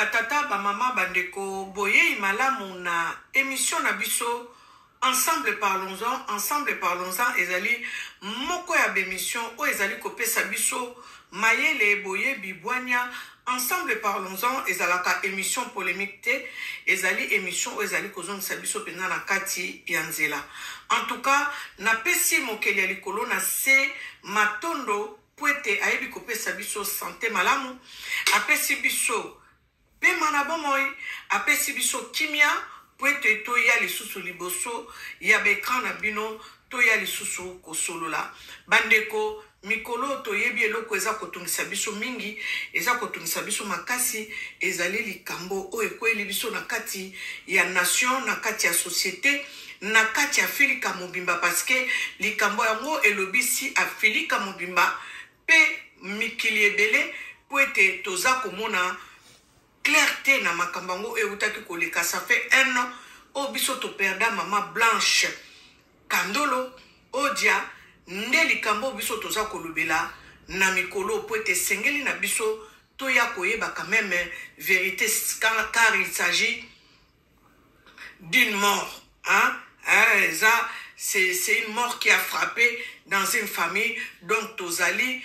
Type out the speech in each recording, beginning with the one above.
batata ba mama bandeko boye malamu na émission na biso ensemble parlons-en ezali moko ya bémission o ezali kopesa biso mayele boye bibwanya ensemble parlons-en ezalaka émission polémique te ezali émission o ezali kozongisa biso pena na kati ya nzela. En tout cas na pesi mokeli ya likolo na se matondo Puete ayebi kopesa biso santé malamu apesi biso pema na bomoi apesi biso kimia puete to ya lisusu liboso ya bekran na bino to ya lisusu kosolola bandeko mikolo to yebi eloko eza kotungisa biso mingi eza kotungisa biso makasi ezali likambo o ekweli biso na kati ya nation na kati ya société na kati ya Filika Mobimba parce que likambo yango elobisi Afilika Mobimba pe mikili ebele puete toza komona clarté na makambango eutaki koleka. Ça fait 1 an o biso to perda mama Blanche Kandolo odia nde likambo biso toza kolobela na mikolo puete sengeli na biso to ya koyeba quand même vérité car il s'agit d'une mort c'est une mort qui a frappé dans une famille. Donc tozali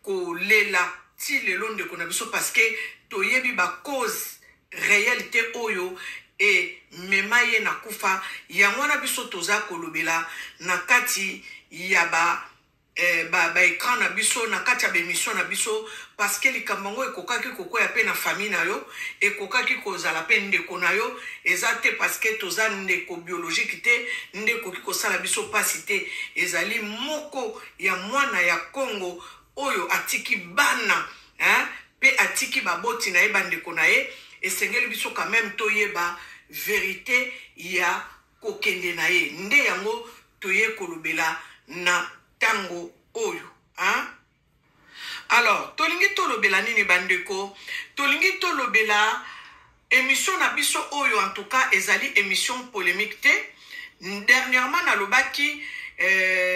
kolela ti lelo ndeko na biso parce que toyebi ba cause réalité oyo et memaye na kufa yango na biso toza kolobela na kati ya ba écran na biso na kati ya émission na biso parce que likambango ekokaki kokoya pe na famille na yo ekokaki kozala pe ndeko na yo eza te parce que toza ndeko biologique te ndeko ki kosala biso pasi te ezali moko ya mwana ya Congo oyo atiki bana pe atiki baboti na ye bandeko na ye esengeli biso quand même toyeba vérité ya kokende na ye nde yango toye kolobela na tango oyo alors tolingi tolobela nini bandeko tolingi tolobela émission na biso oyo en tout cas ezali émission polémique te dernièrement na lobaki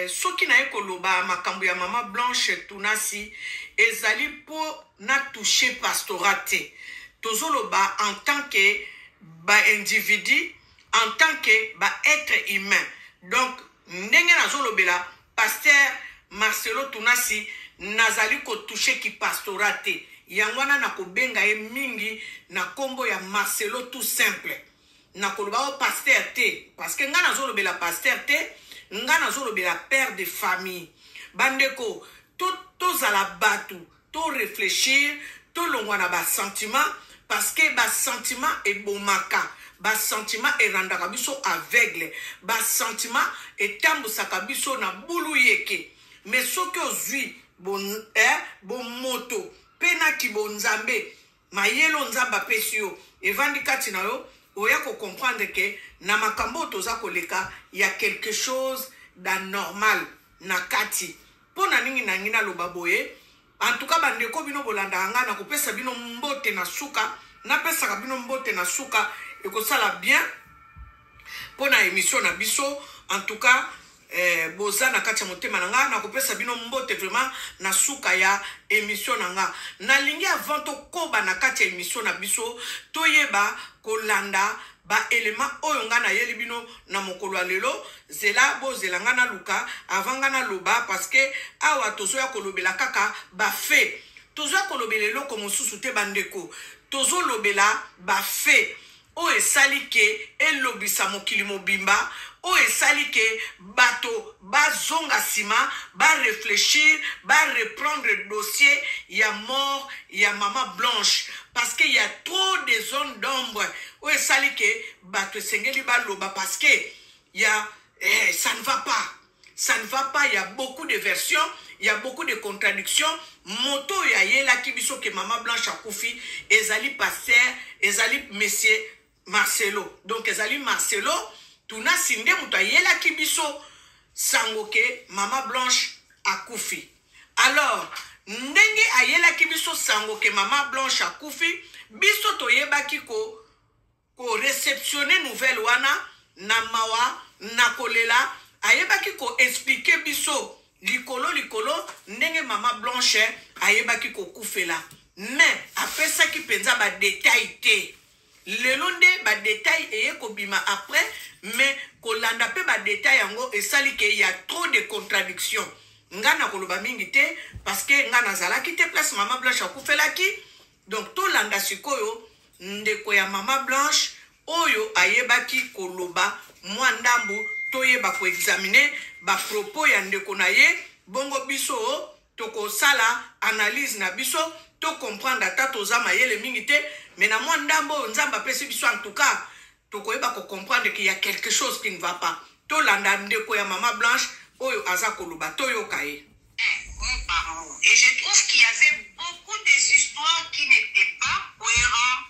soki na ekoloba makambo ya mama Blanche Tunasi ezali po na toucher pastorat te tozoloba en tant que ba individu en tant que ba être humain. Donc ndenge nazolobela Pasteur Marcelo Tunasi nazali ko toucher ki pastorate yangwana na kobenga ye mingi na kombo ya Marcelo tout simple na koloba o pasteur te parce que nga nazolobela pasteur te nga nazolobela père de famille bandeko to zala batu to réfléchir to longwana ba sentiment parce que ba sentiment e bomaka ba sentiment e randaka biso aveugle ba sentiment e tambusaka biso na bulu yeke mais soki ozwi bon moto pena ki bon nzambe mayelo nzamba pesio evandi kati na yo oya ko comprendre que na makambo toza koleka ya quelque chose d'anormal na kati pona ningi na ngina lobaboye. En tout cas bandeko bino bolanda nga na kopesa bino mbote na suka na pesa bino mbote na suka ekosala bien pona émission na biso. En tout cas boza na kati ya motema na nga na kopesa bino mbote vraiment na suka ya émission na nga na lingi avant to koba na kati ya émission na biso toyeba kolanda ba élément oyo nga na yeli bino na mokolo ya lelo zela bo zela nga na luka avant nga na loba parce que awa tozoya kolobela kaka ba fait tozoya kolobela eloko mosusu te bandeko tozolobela ba fait o esali ke elobisa mokili mobimba o esali ke bato bazonga sima ba réfléchir ba reprendre le dossier ya mort ya mama Blanche parce que y a trop de zones d'ombre o esali ke bato esengeli baloba parce que y a ça ne va pas il y a beaucoup de versions il y a beaucoup de contradictions moto ya yela kibiso ke mama Blanche akufi ezali pasteur ezali monsieur Marcelo donc ezali Marcelo Tunasi nde muto ayela kibiso sango ke mama Blanche akufi. Alors ndenge ayela kibiso sango ke mama Blanche akufi biso toyebaki ko réceptionner nouvelle wana na mawa na kolela ayebaki ko expliquer biso likolo ndenge mama Blanche ayebaki ko kufela mais apesaki penza ba détail te lelo nde ba détail eye kobima après mais kolanda pe ba détail yango esali ke y a trop de contradictions nga na koloba mingi te parce que nga nazalaki te place Mama Blanche akufelaki donc tolanda sikoyo ndeko ya Mama Blanche oyo ayebaki koloba mwa ndambu toyeba ko examiner ba propos ya ndeko na ye bongo biso toko sala analyse na biso to comprendre ata toza mayele mingi te mais na mwa ndambo nzamba pesi biso en tout cas tokoyeba ko comprendre qu'il y a quelque chose qui ne va pas tolanda ndeko ya Mama Blanche oyo aza koloba toyoka ye. Et je trouve qu'il y avait beaucoup des histoires qui n'étaient pas cohérentes,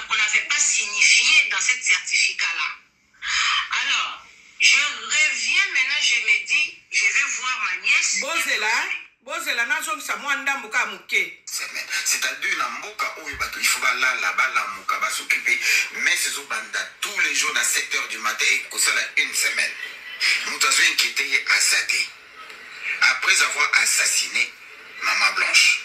qu'on n'avait pas signifiées dans ce certificat-là. Alors, je reviens maintenant, je me dis, je vais voir ma nièce. Bozela nazo samwanda muka muke. C'est-à-dire na mboka oyo bato il faut la muka va s'occuper mais ces banda tous les jours à 7 h du matin et que ça une semaine. Nous avons inquiété à Zate. Après avoir assassiné Mama Blanche.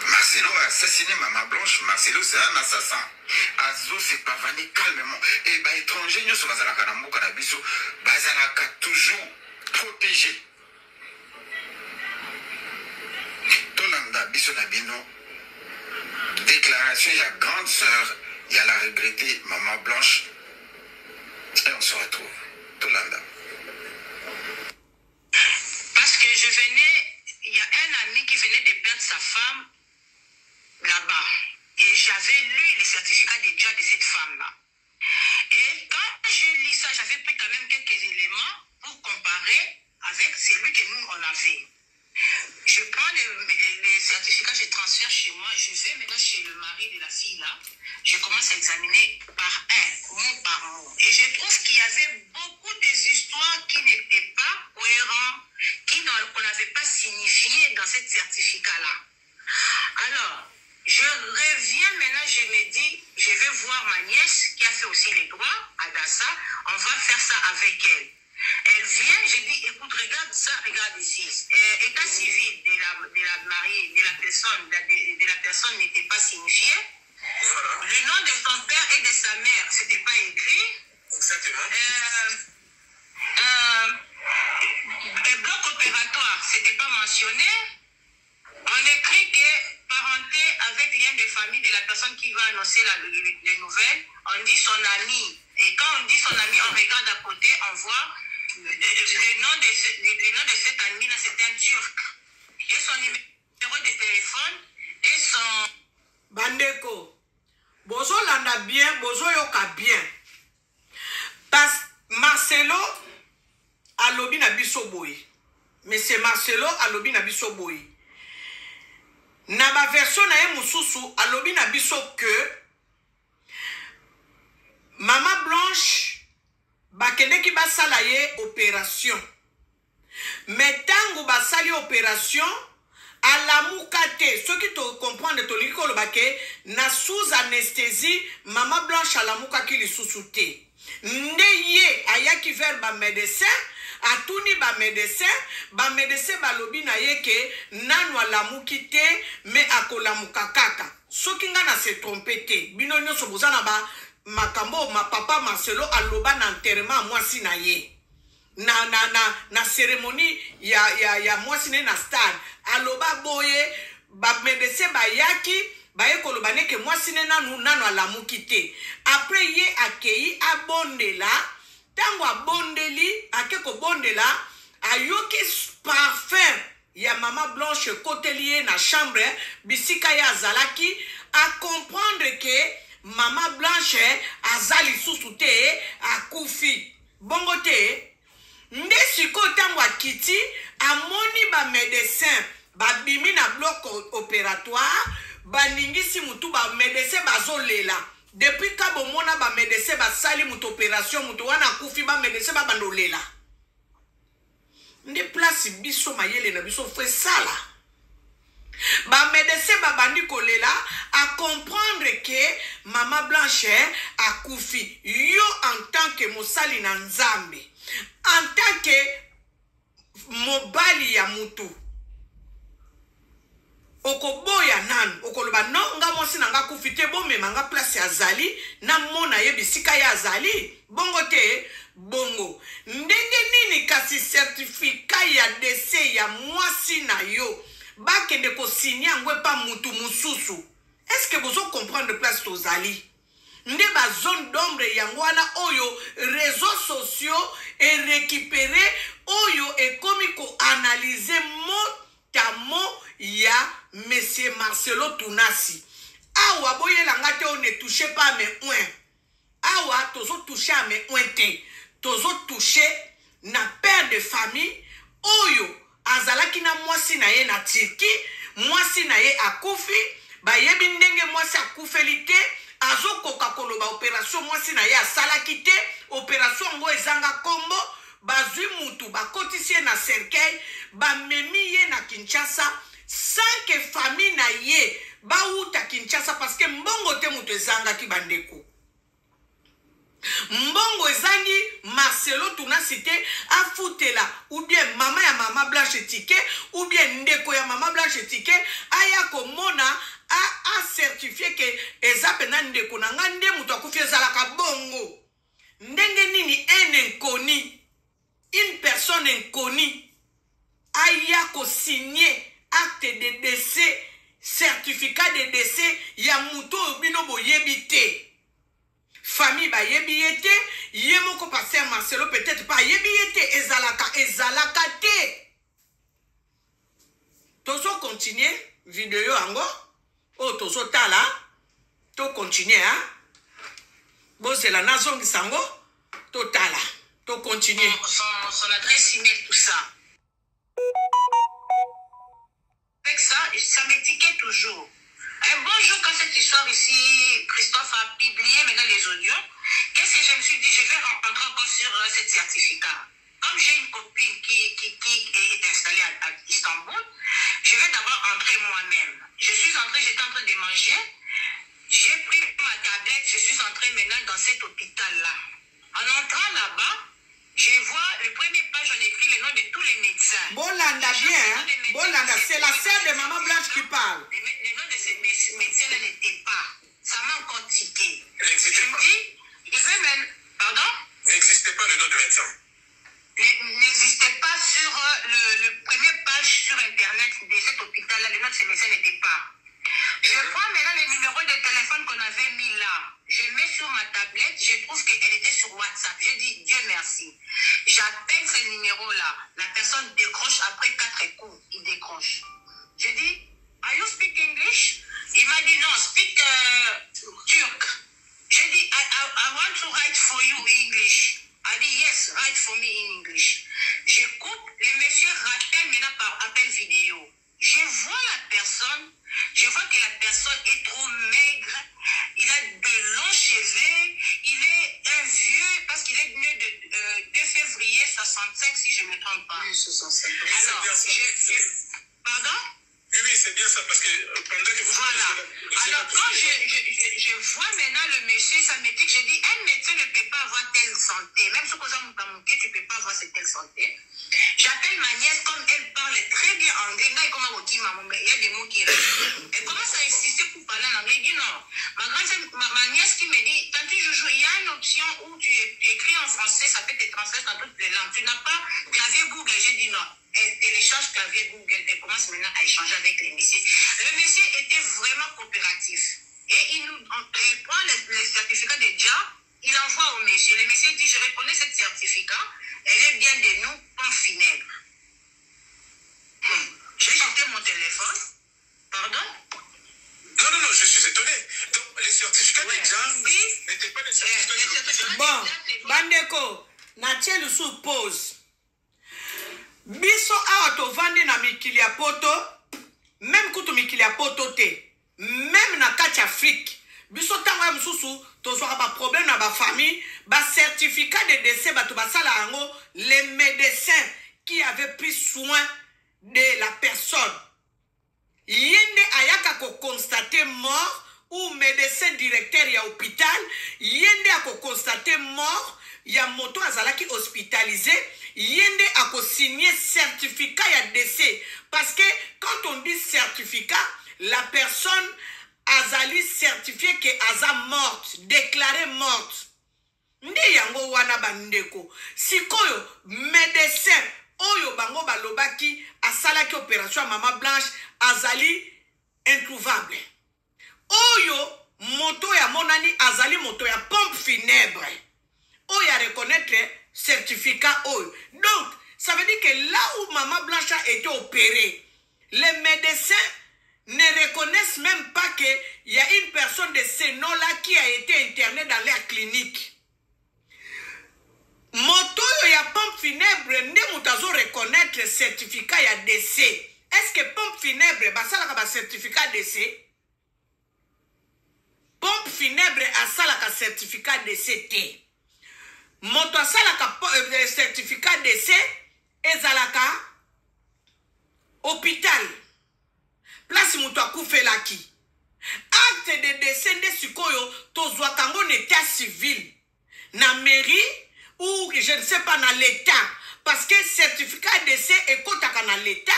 Marcelo a assassiné Mama Blanche. Marcelo c'est un assassin. Azo s'est pavané calmement. Et bah étranger nous sommes bazalaka na mboka na biso bazalaka toujours protégé. Tolanda biso na bino déclaration il y a grande sœur, il y a la regrettée Mama Blanche et on se retrouve. Tolanda. Parce que je venais, il y a un ami qui venait de perdre sa femme là-bas. Et j'avais lu les certificats déjà de cette femme-là. Et quand je lis ça, j'avais pris quand même quelques éléments pour comparer avec celui que nous, on avait. Je prends les certificats, je transfère chez moi, je vais maintenant chez le mari de la fille là. Je commence à examiner par un, mot par mot. Et je trouve qu'il y avait beaucoup des histoires qui n'étaient pas cohérentes, qu'on n'avait pas signifiées dans ce certificat-là. Alors, je reviens maintenant, je me dis, je vais voir ma nièce qui a fait aussi les droits à Dassa, on va faire ça avec elle. Elle vient, je dis, écoute, regarde ça, regarde ici. État civil de la mariée, de la personne n'était pas signifié. Voilà. Le nom de son père et de sa mère, c'était pas écrit. Exactement. Le bloc opératoire, c'était pas mentionné. On écrit que parenté avec lien de famille de la personne qui va annoncer les nouvelles, on dit son ami. Et quand on dit son ami, on regarde à côté, on voit le nom de cet ami-là, c'est un Turc. Et son numéro de téléphone et son... Bandeko, bozo landa bien, bozo yoka bien. Parce Marcelo alobi na biso boy. Mais c'est Marcelo alobi na biso boy. Na ba version na ye mususu alobi na biso que Mama Blanche bakendeki basala ye opération. Mais tango basali opération alamuka te. Ceux qui te comprennent to liko lobake na sous anesthésie Mama Blanche alamuka ki lisusu te. Nde ye ayaki vers ba médecin atuni ba médecin balobi na ye ke nanu alamuki te mais akolamuka kaka. Soki nga na se tromper te. Bino nyonso bozana ba makambo ma papa Marcelo aloba na enterrement mwasi na ye. Na cérémonie ya mwasi ne na stade aloba boye ba médecin ba yaki ba ye koloba ne ke mwasi ne nanu alamuki te. Après ye akei abondela tango abondeli akeko bondela ayoki parfum ya Mama Blanche côté lié na chambre bisika ya zalaki a comprendre que Mama Blanche azali susu te akufi bongo te. Nde siko tango akiti amoni ba médecin ba bimi na bloc opératoire baningisi mutu ba médecin bazolela depuis kabo mona ba médecin ba sali mutu opération mutu wana akufi ba médecin ba bandolela. Nde place biso mayele na biso fait sala. Ba médecin ba bandi kolela a comprendre que Mama Blanche akufi yo en tant que mosali na nzambe. En tant que mobali ya mutu okoboya nan okoloba non nga mwasi na nga kufite bomema nga place azali na mona ye bisika ya azali bongo te bongo ndenge nini kasi certificat ya décès ya mwasi na yo bakende kosigner yango pa mutu mususu. Est-ce que vous comprenez place tozali nde ba zone d'ombre yango wana oyo réseaux sociaux et récupérer oyo ekomi ko analyser mot ya Monsieur Marcelo Tunasi. Awa boyela ngate on ne touche pas mes oins. Awa tozo touche à mes ointes. Tozo touche na père de famille oyo azalaki na mwasi na ye na Turki, mwasi na ye akufi, ba yebi ndenge mwasi akufeli te, azokoka koloba opération mwasi na ye asalaki te, opération ngo ezanga kombo, bazwi mutu bakotisi ye na cercueil, ba memi ye na Kinshasa, sans que famille na ye ba uta Kinshasa parce que mbongo te mutu ezanga ki bandeko. Mbongo ezangi Marcelo Tunasi te afutela ou bien mama ya mama Blanche Tike ou bien ndeko ya mama Blanche Tike aya komona a certifié que ezapena ndeko na nga nde mutu akufi ezalaka bongo. Ndenge nini un inconnu, une personne inconnue aya ko signer acte de décès, certificat de décès ya mutu obino boyebi te. Famille ba yebi yete, yemoko passer Marcelo peut-être pas yebi yete, ezalaka te. Tozo continuer vidéo ango, oh tozo tala, to continuer hein. Bon c'est la nation qui sango, to tala, to continuer. Son adresse email tout ça. Avec ça m'étiquette toujours. Un bon jour, quand cette histoire ici, Christophe a publié maintenant les audios, qu'est-ce que je me suis dit? Je vais rentrer encore sur ce certificat. Comme j'ai une copine qui est installée à Istanbul, je vais d'abord entrer moi-même. J'étais en train de manger, j'ai pris ma tablette, je suis entrée maintenant dans cet hôpital-là. En entrant là-bas, je vois le premier page, on écrit le nom de tous les médecins. Bolanda bien, hein? Bolanda, c'est la sœur de Maman Blanche qui parle. Le nom de ces médecins-là n'était pas. Ça m'a encore tiqué. Je me dis, je vais même. Pardon? N'existait pas le nom de médecin. N'existait pas sur le premier page sur Internet de cet hôpital-là. Le nom de ces médecins n'était pas. Je prends maintenant le numéro de téléphone qu'on avait mis là. Je mets sur ma tablette, je trouve qu'elle était sur WhatsApp. Je dis Dieu merci. J'appelle ce numéro-là. La personne décroche après 4 coups. Il décroche. Je dis, are you speak English? Il m'a dit non, speak Turc. Je dis, I want to write for you English. I dit yes, write for me in English. Je coupe, le monsieur rappelle maintenant par appel vidéo. Je vois la personne, je vois que la personne est trop maigre, il a de longs cheveux, il est un vieux, parce qu'il est né de 2 février 65, si je ne me trompe pas. Oui, 65. Alors, pardon? Oui, c'est bien ça, parce que pendant que vous... Voilà. Alors, quand je vois maintenant le monsieur, ça m'étique, je dis, un médecin ne peut pas avoir telle santé. Même si tu ne peux pas avoir cette telle santé. J'appelle ma nièce, comme elle parle très bien anglais. Il y a des mots qui restent. Elle commence à insister pour parler en anglais. Elle dit non. Ma nièce qui me dit, Tanti Joujou, il y a une option où tu écris en français, ça peut te transmettre dans toutes les langues. Tu n'as pas clavier Google. J'ai dit non. Elle télécharge clavier Google. Elle commence maintenant à échanger avec les messieurs. Le monsieur était vraiment coopératif. Et il prend le certificat de job, il envoie au monsieur. Le monsieur dit, je reconnais ce certificat. Elle est bien de nous, comme funèbre. J'ai jeté mon téléphone. Pardon? Non, je suis étonné. Donc, les certificats de job n'étaient pas des certificats de job. Bon, Bandeko, Natiel sous pause. Biso awa to vandi na mikili ya poto, même kutu mikili ya poto te, même na kati Afrique, biso tango ya msusu, to soka ba problème na ba famille, ba certificat de décès, ba to ba sala ango, les médecins qui avaient pris soin de la personne. Yende ayaka ko constater mort, ou médecin directeur ya hôpital, yende a ko constater mort, ya moto azalaki hospitalisé, yende a ko signer certificat ya décès. Parce que quand on dit certificat, la personne azali certifié que aza morte, déclarée morte. Nde yango wana bandeko. Sikoyo, médecin, oyo bango balobaki, asalaki opération à Maman Blanche, azali introuvable. Oyo, moto ya monani, azali moto ya pompe funèbre. Oyo à reconnaître certificat oyo. Donc, ça veut dire que là où Maman Blanche a été opérée, les médecins ne reconnaissent même pas qu'il y a une personne de ce nom-là qui a été internée dans leur clinique. Moto ya pompe funèbre, nde moutazo reconnaître le certificat ya décès. Est-ce que pompe funèbre, basalaka ba certificat décès? Pompe funèbre asalaka certificat décès te. Moto asalaka certificat décès, ezalaka hôpital. Place moto akufelaki. Acte de décès nde sikoyo tozwakango n'état civil. Na mairie ou je ne sais pas dans l'état. Parce que certificat de décès est kotaka dans l'état.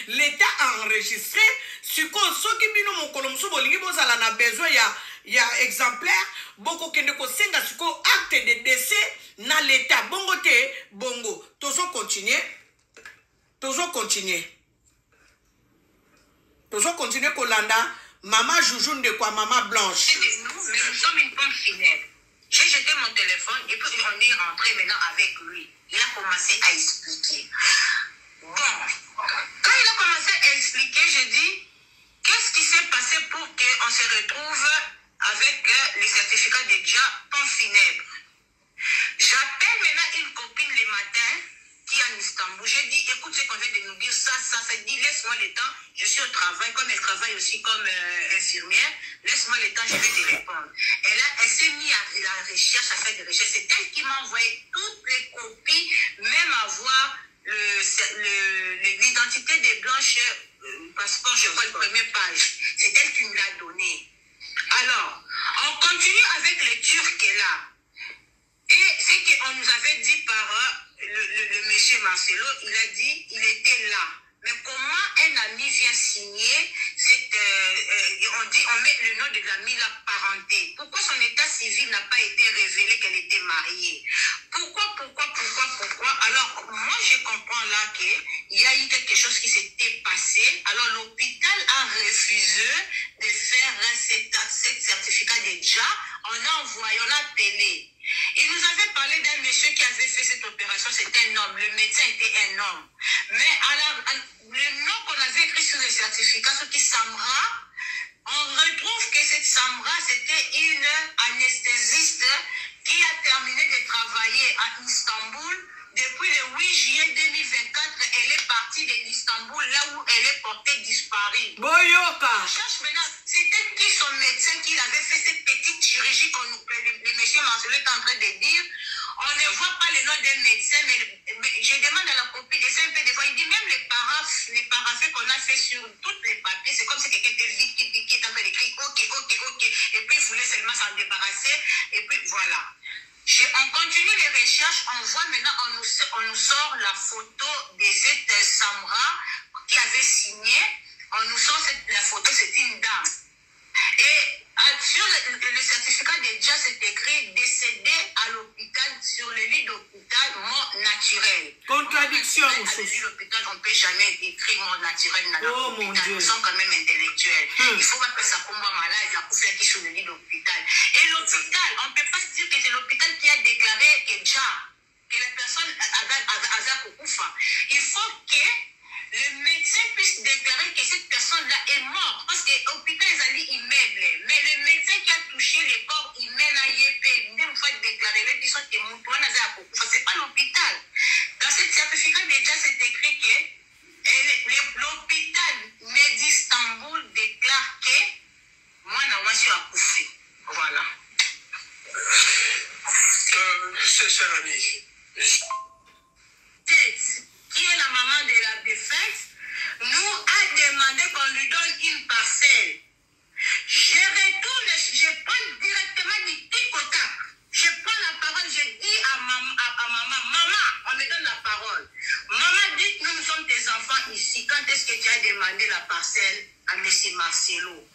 L'état a enregistré. Sikoyo soki bino mokolomso bolingi bozala na besoin ya exemplaire. Boko kende ko senga sikoyo acte de décès na l'état. Bongo te bongo. Tozo continuer. Tozo continuer. Tozo continuer Kolanda. Maman Joujoune de quoi Maman Blanche. Nous sommes une pompe funèbre. J'ai jeté mon téléphone et puis on est rentré maintenant avec lui. Il a commencé à expliquer. Bon, quand il a commencé à expliquer, j'ai dit, qu'est-ce qui s'est passé pour qu'on se retrouve avec les certificats déjà pompe funèbre? J'appelle maintenant une copine le matin qui est en Istanbul. J'ai dit, écoute ce qu'on vient de nous dire, ça, dit, laisse-moi le temps, je suis au travail, comme elle travaille aussi comme infirmière, laisse-moi le temps, je vais te répondre. Et là, elle s'est mise à la recherche, à faire des recherches. C'est elle qui m'a envoyé toutes les copies, même avoir l'identité des blanches, passeport, je vois la première page. C'est elle qui me l'a donné. Alors, on continue avec les Turcs là. Et ce qu'on nous avait dit par le monsieur Marcelo, il a dit, il était là. Mais comment un ami vient signer on met le nom de l'ami, la parenté. Pourquoi son état civil n'a pas été révélé qu'elle était mariée? Pourquoi? Alors, moi, je comprends là qu'il y a eu quelque chose qui s'était passé. Alors, l'hôpital a refusé de faire cet certificat déjà. On a appelé. Il nous avait parlé d'un monsieur qui avait fait cette opération, c'était un homme. Le médecin était un homme. Mais le nom qu'on avait écrit sur le certificat, ce qui Samra, on retrouve que cette Samra, c'était une anesthésiste qui a terminé de travailler à Istanbul. Depuis le 8 juillet 2024, elle est partie de l'Istanbul, là où elle est portée disparue. Boyoka! On cherche maintenant, c'était qui son médecin qui avait fait cette petite chirurgie que le monsieur Marcelo est en train de dire. On ne voit pas le nom d'un médecin, mais je demande à la copine de un peu de voir. Il dit même les paraphés qu'on a fait sur tous les papiers, c'est comme si quelqu'un était vite qui est en train d'écrire ok. Et puis il voulait seulement s'en débarrasser. Et puis voilà. On continue les recherches, on voit maintenant, on nous sort la photo de cette Samra qui avait signé. On nous sort la photo, c'est une dame. Et sur le certificat déjà, c'est écrit décédé à l'hôpital, sur le lit d'hôpital, mort naturelle. Contradiction. Sur le lit d'hôpital, on ne peut jamais écrire mort naturelle dans l'hôpital. Nous sommes quand même intellectuels. Il faut pas que ça tombe malade, la coupe qui sur le lit d'hôpital. Et l'hôpital, on ne peut pas se dire que c'est l'hôpital qui a déclaré que la personne a Kokufa. Il faut que le médecin puisse déclarer que cette personne-là est morte. Parce que l'hôpital est allé immeuble. Mais le médecin qui a touché les corps humains à Yépé, même fois déclaré, les personnes qui sont mortes, c'est pas l'hôpital. Dans ce certificat, déjà, c'est écrit que l'hôpital d'Istanbul déclare que moi, je suis à Koufi. Voilà. C'est cher ami. Qui est la maman de la défunte, nous a demandé qu'on lui donne une parcelle. Je retourne, je prends directement du tic au tac. Je prends la parole, je dis à maman, on me donne la parole. Maman dit, nous sommes tes enfants ici. Quand est-ce que tu as demandé la parcelle à M. Marcelo.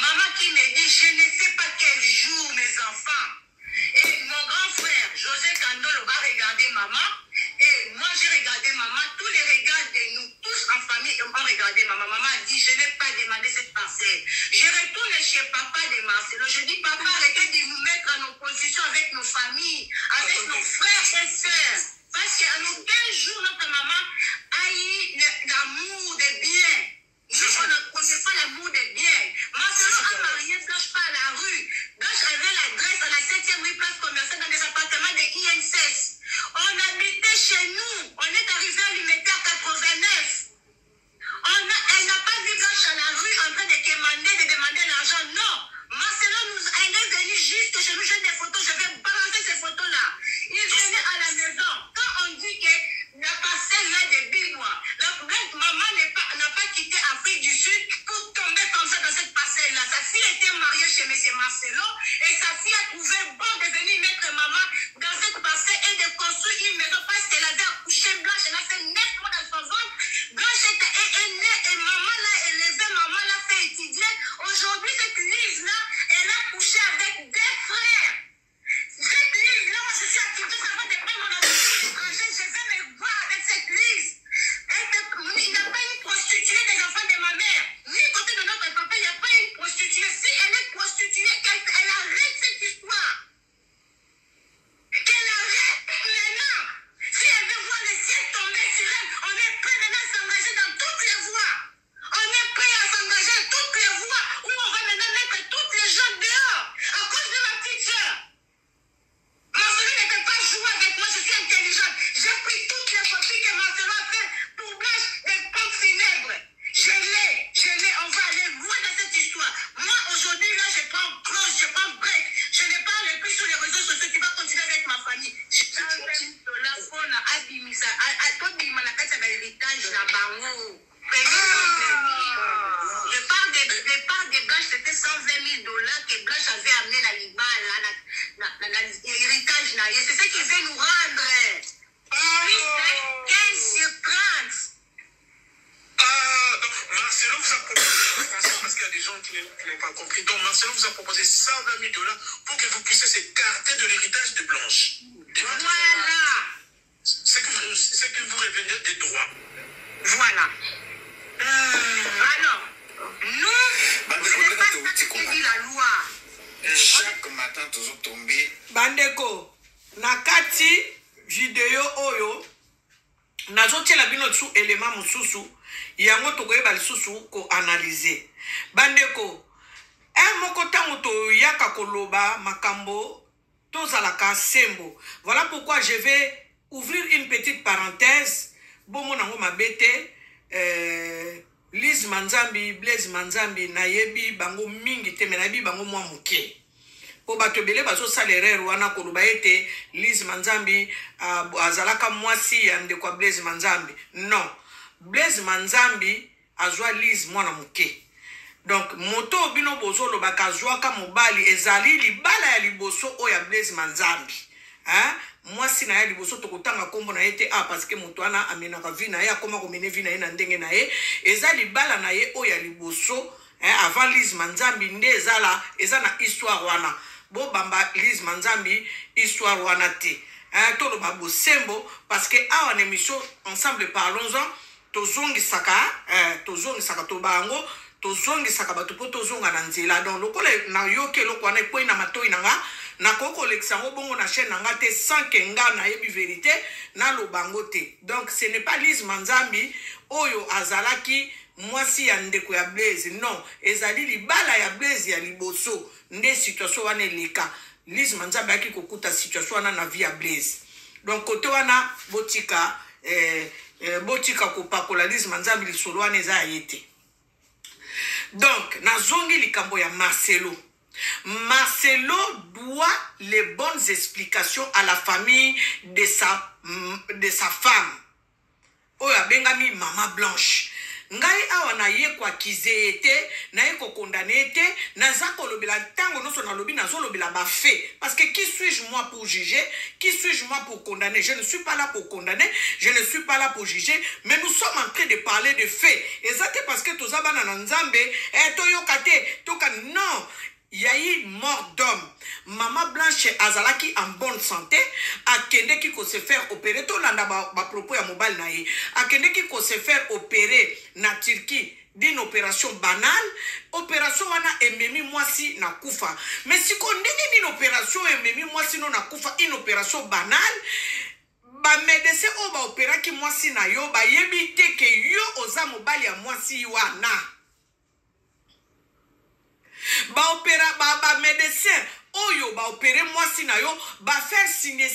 Maman qui me dit, je ne sais pas quel jour mes enfants. Et mon grand frère, José Kandolo, va regarder maman. Et moi, j'ai regardé maman. Tous les regards de nous, tous en famille, ont regardé maman. Maman a dit, je n'ai pas demandé cette parcelle. Je retourne chez papa de Marcelo. Je dis, papa, arrêtez de nous mettre en opposition avec nos familles, avec nos frères et sœurs. Parce qu'à nos 15 jours, notre maman a eu l'amour des biens. Nous, on ne connaît pas l'amour des biens. Marcelo a marié Blanche pas à la rue. Blanche avait l'adresse à la 7e rue Place Commerciale dans des appartements de INSS. On habitait chez nous. On est arrivé à l'Humanitaire 89. Elle n'a pas vu Blanche à la rue en train de demander l'argent. Non. Marcelo, elle est venue juste chez nous. J'ai des photos. Je vais balancer ces photos-là. Il venait à la maison. Quand on dit que la parcelle là de Binois, maman n'a pas quitté Afrique du Sud pour tomber comme ça dans cette parcelle-là. Sa fille était mariée chez M. Marcelo et sa fille a trouvé bon de venir mettre maman dans cette parcelle et de construire une maison parce qu'elle avait accouché Blanche. Elle a fait 9 mois dans son ventre. Blanche est née et maman l'a élevée, maman l'a fait étudier. Aujourd'hui, cette Lise-là, elle a couché avec des frères. Cette Lise-là, moi je suis activée, ça va dépendre de mon étranger. Je vais me voir avec cette Lise. Il n'y a pas une prostituée des enfants de ma mère. Ni côté de notre papa, il n'y a pas une prostituée. Si elle est prostituée, elle arrête cette histoire. Qu'elle arrête maintenant. Si elle veut voir le ciel tomber sur elle, on est prêt maintenant à s'engager dans toutes les voies. On est prêt à s'engager dans toutes les voies où on va maintenant mettre toutes les gens dehors à cause de ma petite soeur. Marcelo ne peut pas jouer avec moi, je suis intelligente. J'ai pris toutes les copies que Marcelo a fait pour Blanche des pompes funèbres. Je l'ai, on va aller loin dans cette histoire. Moi, aujourd'hui, là, je prends close, je prends break. Je ne parle plus sur les réseaux sociaux, tu vas continuer avec ma famille. Je la faune à Abimisa, à toi, la carte de l'héritage, la bango. Je parle de Blanche, c'était 120 000 $ que Blanche avait amené la Liban, l'héritage. C'est ce qu'il veut nous rendre. Plus de 15 sur 30. Donc Marcelo vous a proposé, parce qu'il y a des gens qui n'ont pas compris, donc Marcelo vous a proposé 120 000 $ pour que vous puissiez s'écarter de l'héritage de Blanche. Voilà. C'est que vous revenez des droits. Voilà. Alors, nous, c'est pas ça qui dit la loi. Chaque matin, toujours tombé. Bandeko, nakati video oyo, nazotiela bino tsu élément mususu, yango tokoyeba lisusu ko analyser. Bandeko, moko tango to yaka koloba makambo tozalaka sembo. Voilà pourquoi je vais ouvrir une petite parenthèse. Bomo nango mabete, Lise Manzambi, Blaise Manzambi, nayebi bango mingi te, menayebi bango mwa muke. Po bato bele bazo salere wana koloba ete Lise Manzambi azalaka mwasi ya ndeko Blaise Manzambi. Non. Blaise Manzambi azwa Lise mwana muke. Donc moto bino bozo lo bakazwaka mobali ezali libala ya liboso oya Blaise Manzambi. Hein? Mwasi na ya liboso tokotanga kombo na ete parce que moto wana amenaka vi na ye akoma komene vi na ye na ndenge na ye eza libala na ye oya liboso avant Lise Manzambi nde ezala eza na histoire wana bo bamba Lise Manzambi histoire wana te tolo ba bosembo parce que awa na émission ensemble parlons-en tozongisaka to bango tozongisaka bato po tozonga na nzela donc lokola na yoke loko wana ekoi na matoi nanga na koko leksango bongo na chaîne nanga te sans que nga na yebi vérité na lobango te. Donc ce n'est pas Lise Manzambi oyo azalaki mwasi ya ndeko ya Blaise, non, ezali libala ya Blaise ya liboso nde situation wana eleka. Lise Manzambi aki kokuta situation wana na vie ya Blaise. Donc kote wana botika kopakola Lise Manzambi lisolo wana eza yete. Donc nazongi likambo ya Marcelo. Marcelo doit les bonnes explications à la famille de sa femme. Oya bengami Maman Blanche. ngai awa na ye kwa kize ete na ye ko condamné ete naza kolobela tango noso na lobi nazo lobela ba fait parce que qui suis-je moi pour juger, qui suis-je moi pour condamner? Je ne suis pas là pour condamner, je ne suis pas là pour juger, mais nous sommes en train de parler de faits. Exactement parce que tous abana na nzambe toyokate toka non. Il y a eu mort d'homme. Maman Blanche Azalaki en bonne santé. Akende qui se faire opérer. Tout l'anda ba propos ya mobile na ye. Akende qui se faire opérer na Turquie d'une opération banale. Opération wana ememi mwasi na kufa. Mais si qu'on dit une opération ememi mwasi no na kufa, une opération banale. Ba médecin o ba opéra ki mwasi na yo ba yebi te ke yo oza mobile ya mwasi wana. Ba opéra ba médecin oyo ba opérer mwasi na yo ba faire signer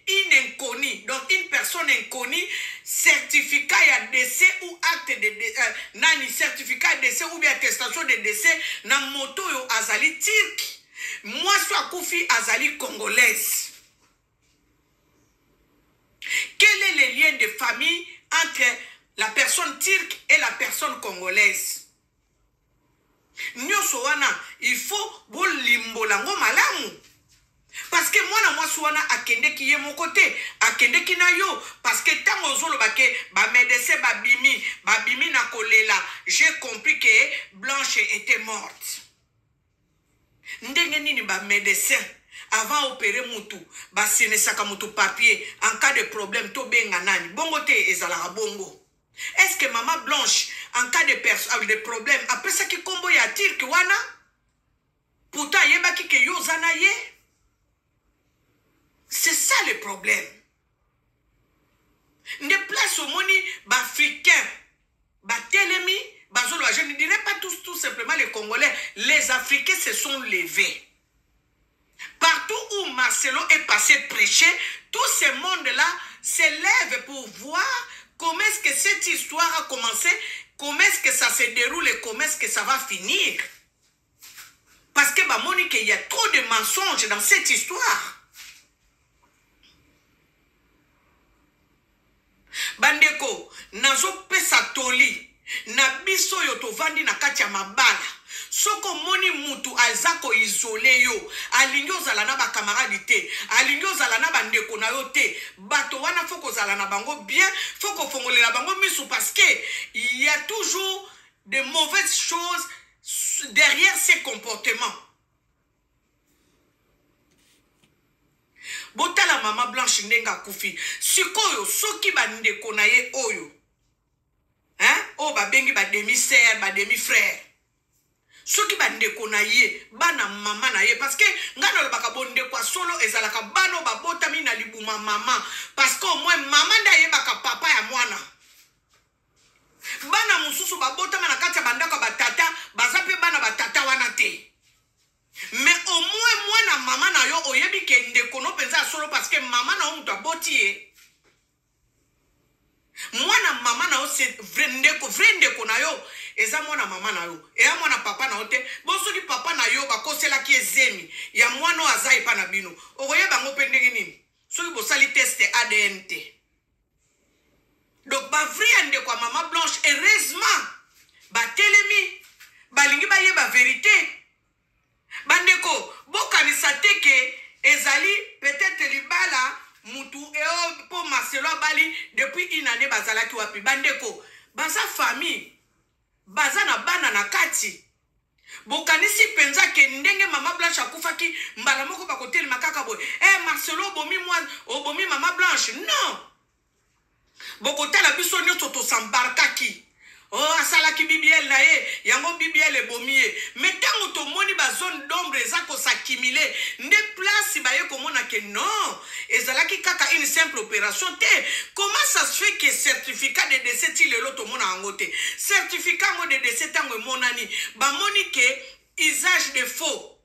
une inconnue, donc une personne inconnue, certificat ya décès ou acte de décès, nani certificat de décès ou bien attestation de décès na moto yo azali turc, mwasi akufi azali congolaise. Quel est le lien de famille entre la personne turque et la personne congolaise? Nyoso wana il faut bolimbola ngo malamu parce que mwana mwasi wana akende ki ye mon côté akende ki na yo parce que tango zolo bake ba médecin babimi na kolela. J'ai compris que Blanche était morte. Ndenge nini ba médecin avant opérer mutu ba sinesaka mutu papier en cas de problème to benga nani bongo te ezala bongo. Est-ce que maman Blanche, en cas de problème, après ça qui combo ya tir ki wana, pourtant yeba ki ke yo zanaye? C'est ça le problème. Ne place au moni b'Africains, b'Telemi, bazolo. Je ne dirais pas tout simplement les Congolais. Les Africains se sont levés. Partout où Marcelo est passé prêcher, tout ce monde-là se lève pour voir comment est-ce que cette histoire a commencé, comment est-ce que ça se déroule et comment est-ce que ça va finir. Parce que Monique, il y a trop de mensonges dans cette histoire. Bandeko, nazo pesa toli, na biso yo tovandi na kati ya mabala. Soko moni mutu azako isolé yo, alingi ozala na ba camarade te, alingi ozala na bandeko na yo te, bato wana foko ozala na bango bien, foko fongolela bango misu parce que il y a toujours de mauvaises choses derrière ces comportements. Botala mama Blanche ndenga kufi, sikoyo soki bandeko na ye oyo, hein, o ba bengi ba demi-sœur, ba demi-frère. Soki bandeko na ye bana mama na ye parce que ngana lobaka bonde kwa solo ezalaka bano babotami na libuma mama parce que au moins mama nda ye baka papa ya mwana bana mususu babotama na kati ya bandaka batata bazape bana batata wana te mais au moins mwana mama na yo oyebi ke ndeko no penza solo parce que mama na mutu aboti ye mwana mama na yo c'est vrai ndeko na yo eza mwana mama na yo eya mwana papa na yo te bosoki papa na yo bakoselaki ezemi ya mwana azai pa na bino okoyeba ngo mpe ndenge nini soki bosali test ADN te. Donc bavri ya ndeko ya mama Blanche heureusement batelemi balingi bayeba vérité bandeko bokanisa te ke ezali peut-être libala mutu eo po Marcelo Bali depuis une année bazalaki wapi bandeko baza famille baza na bana na kati bokanisi penza ke ndenge mama Blanche akufaki mbala moko bakoteli makaka boy Marcelo obomi mama Blanche non bokotela biso nyoto to sambarkaki asalaki bibiel na ye yango bibiel ebomiye mais tango to moni ba zone d'ombre ezako s'accumuler nde place ba ye komona ke non ezalaki kaka une simple opération te. Comment ça se fait que certificat de décès ti lelo to mona angote certificat ngo de décès tango monani ba moni ke usage de faux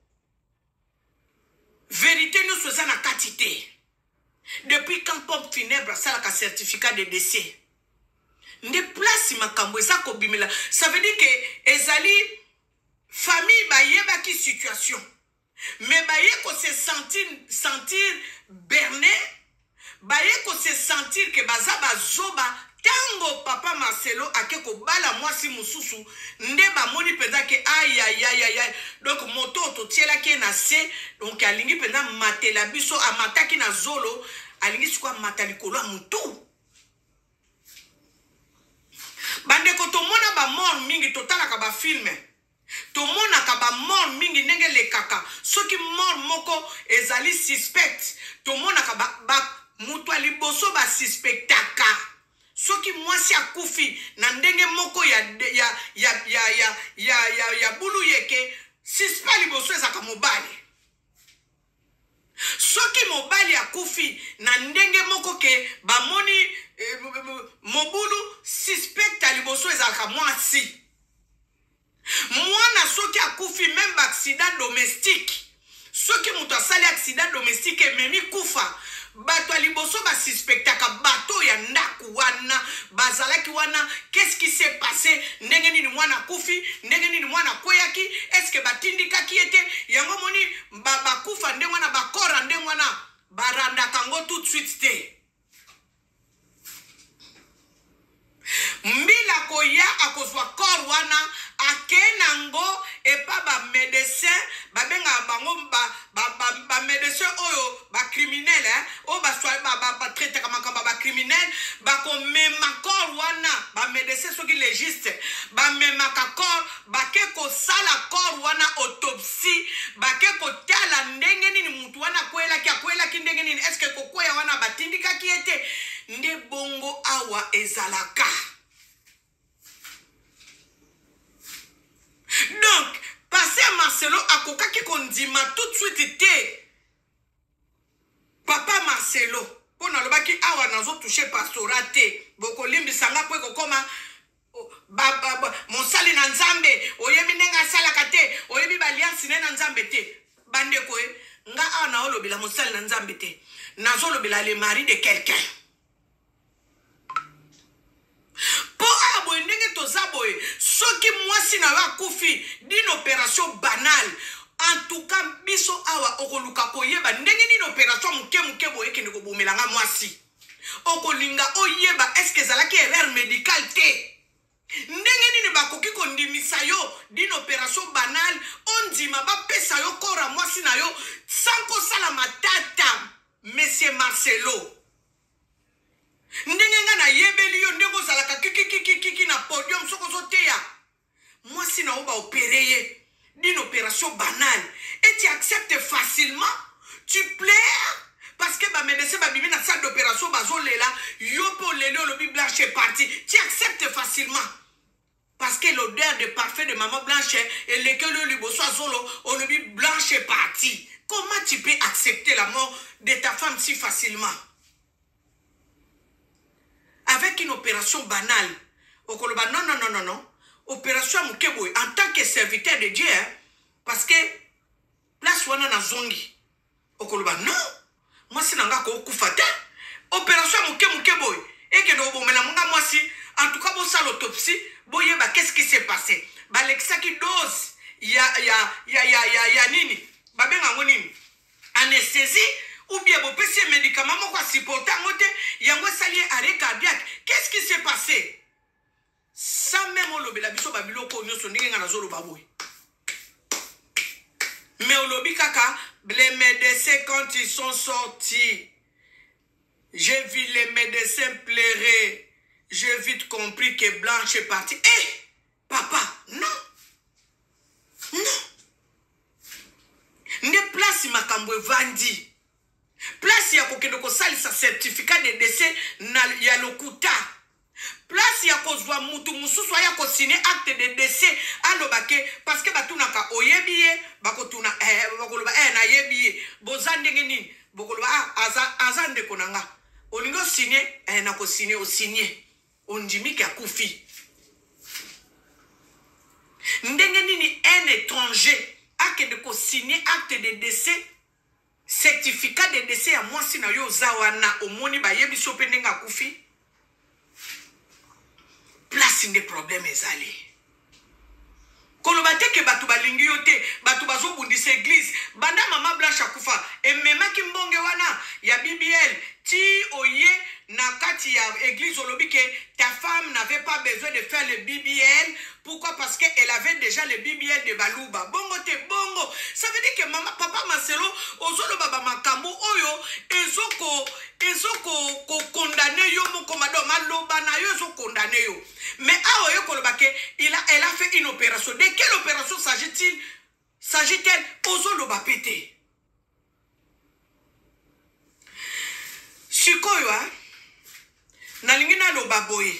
vérité nous faisons na quantité depuis quand pompe funèbre ça la certificat de décès ne place makambo eza kobimela. Ça veut dire que ezali famille bayeba ki situation mais baye ko se sentir berné baye ko se sentir que baza bazoba tango papa Marcelo ake ko bala mwasi mususu nde ba moni penza ke aïe donc moto to tiela ke na se donc alingi penza matela biso amataki na zolo alingi sikwa matalikolo mutu bande ko to mona ba mort mingi totala ka ba filme to mona ka ba mort mingi ndenge le kaka soki mort moko ezali suspect to mona ka ba mutu aliboso ba suspectaka soki mwasi akufi na ndenge moko ya bulu yeke suspect liboso ezaka mobali soki mobali akufi na ndenge moko ke bamoni mobulu suspect liboso ezaka mwasi mwana soki akufi même ba accident domestique soki mutu asali accident domestique ememi kufa bato aliboso ba suspectaka bato ya ndaku wana bazalaki wana qu'est-ce qui s'est passé ndenge nini mwana kufi ndenge nini mwana koyaki est-ce que batindikaki ete yango moni bakufa ndenge wana bakora ndenge wana barandaka ngo tout de suite te mbila koya akozwa kor wana akenango epa ba médecin babenga bango ba médecin oyo ba criminel o ba soa ba traiter kama ba criminel ba ko mema kor wana ba médecin soki légiste ba mema ka kor ba ke ko sala kor wana autopsie ba ke ko tala ndenge nini mutu wana kwela ki ndenge nini est-ce que ko kwea wana batindika ki ete nde bongo awa ezalaka. Donc, passé à Marcelo akoka ki kondima tout de suite était papa Marcelo pour na loba ki awa nazo toucher pastorate boko limbi sanga po ko koma monsali na nzambe oyemi nenga sala kate oyemi baliansi na nzambe te bande ko nga awa na olobela monsali na nzambe te nazo lobela le mari de quelqu'un. Pour abonner tozaboy, ce qui moi si na wa kufi d'une opération banale. En tout cas, biso awa okoluka koyeba ndenge ni opération muke boye ke ndiko bomelanga mwasi. Okolinga oyeba est-ce que zalaki erreur médicale te? Ndenge nini bakoki kondimisa yo d'une opération banale, on dit ma ba pesa yo kora mwasi na yo sans ko sala matata, monsieur Marcelo. Ndenge nga na yebeli yo ndeko zalaka kiki na podium soko zoteya mwasi na oba opéré d'une opération banale et tu acceptes facilement tu pleures parce que ba médecin ba bibi na salle d'opération bazolela yo po lelo lobi Blanche est parti tu acceptes facilement parce que l'odeur de parfum de maman Blanche et lequel liboso azolo on lobi Blanche est parti. Comment tu peux accepter la mort de ta femme si facilement? Avec une opération banale. Okoloba non. Opération Mukeboy en tant que serviteur de Dieu, parce que place wana na zongi. Okoloba non. Moi c'est nanga ko kufata. Opération Mukeboy. Et que do bomela munga moi si en tout cas bon ça l'autopsie, boyeba qu'est-ce qui s'est passé? Ba lexa ki dose ya nini? Ba benga ngonini? Anesthésie ou bien vous payez ces médicaments, vous supportez il y a un salier arrêt cardiaque. Qu'est-ce qui s'est passé? Sans même au lobby, la biso babilo ko nyo sondinga na zolo baboy. Mais au lobby kaka, les médecins quand ils sont sortis, j'ai vu les médecins pleurer. J'ai vite compris que Blanche est partie. Eh, papa, non. Ne place makambo vandi. Place ya kokendo ko salisa certificat de décès na ya lokuta. Place ya kozwa mutu mususu ya ko signer acte de décès alobake parce que batunaka oyebiye bakotuna bakoloba na yebiye bozandenge nini bokoloba azande konanga olingo signer na ko signer o signer ondimiki akufi ndenge nini un étranger akende ko signer acte de décès certificat de décès à moi si na yo zawana omoni ba yebi so pendenga kufi place des problèmes ezali kolobate ke batu balingi yote batu bazo bundisa église banda mama Blanche akufa et même ki mbonge wana ya BBL ti oye Nakati ya église olobi que ta femme n'avait pas besoin de faire le BBL. Pourquoi? Parce qu'elle avait déjà le BBL de Baluba. Bongo te bongo. Ça veut dire que maman, papa Marcelo, ozolo baba makambo oyo, ezoko condamné yo moko madame maloba na yo zo condamné yo. Mais aoyo kolobake, elle a fait une opération. De quelle opération s'agit-elle? Ozolo ba pété. Sikoyo nalingi na loba boye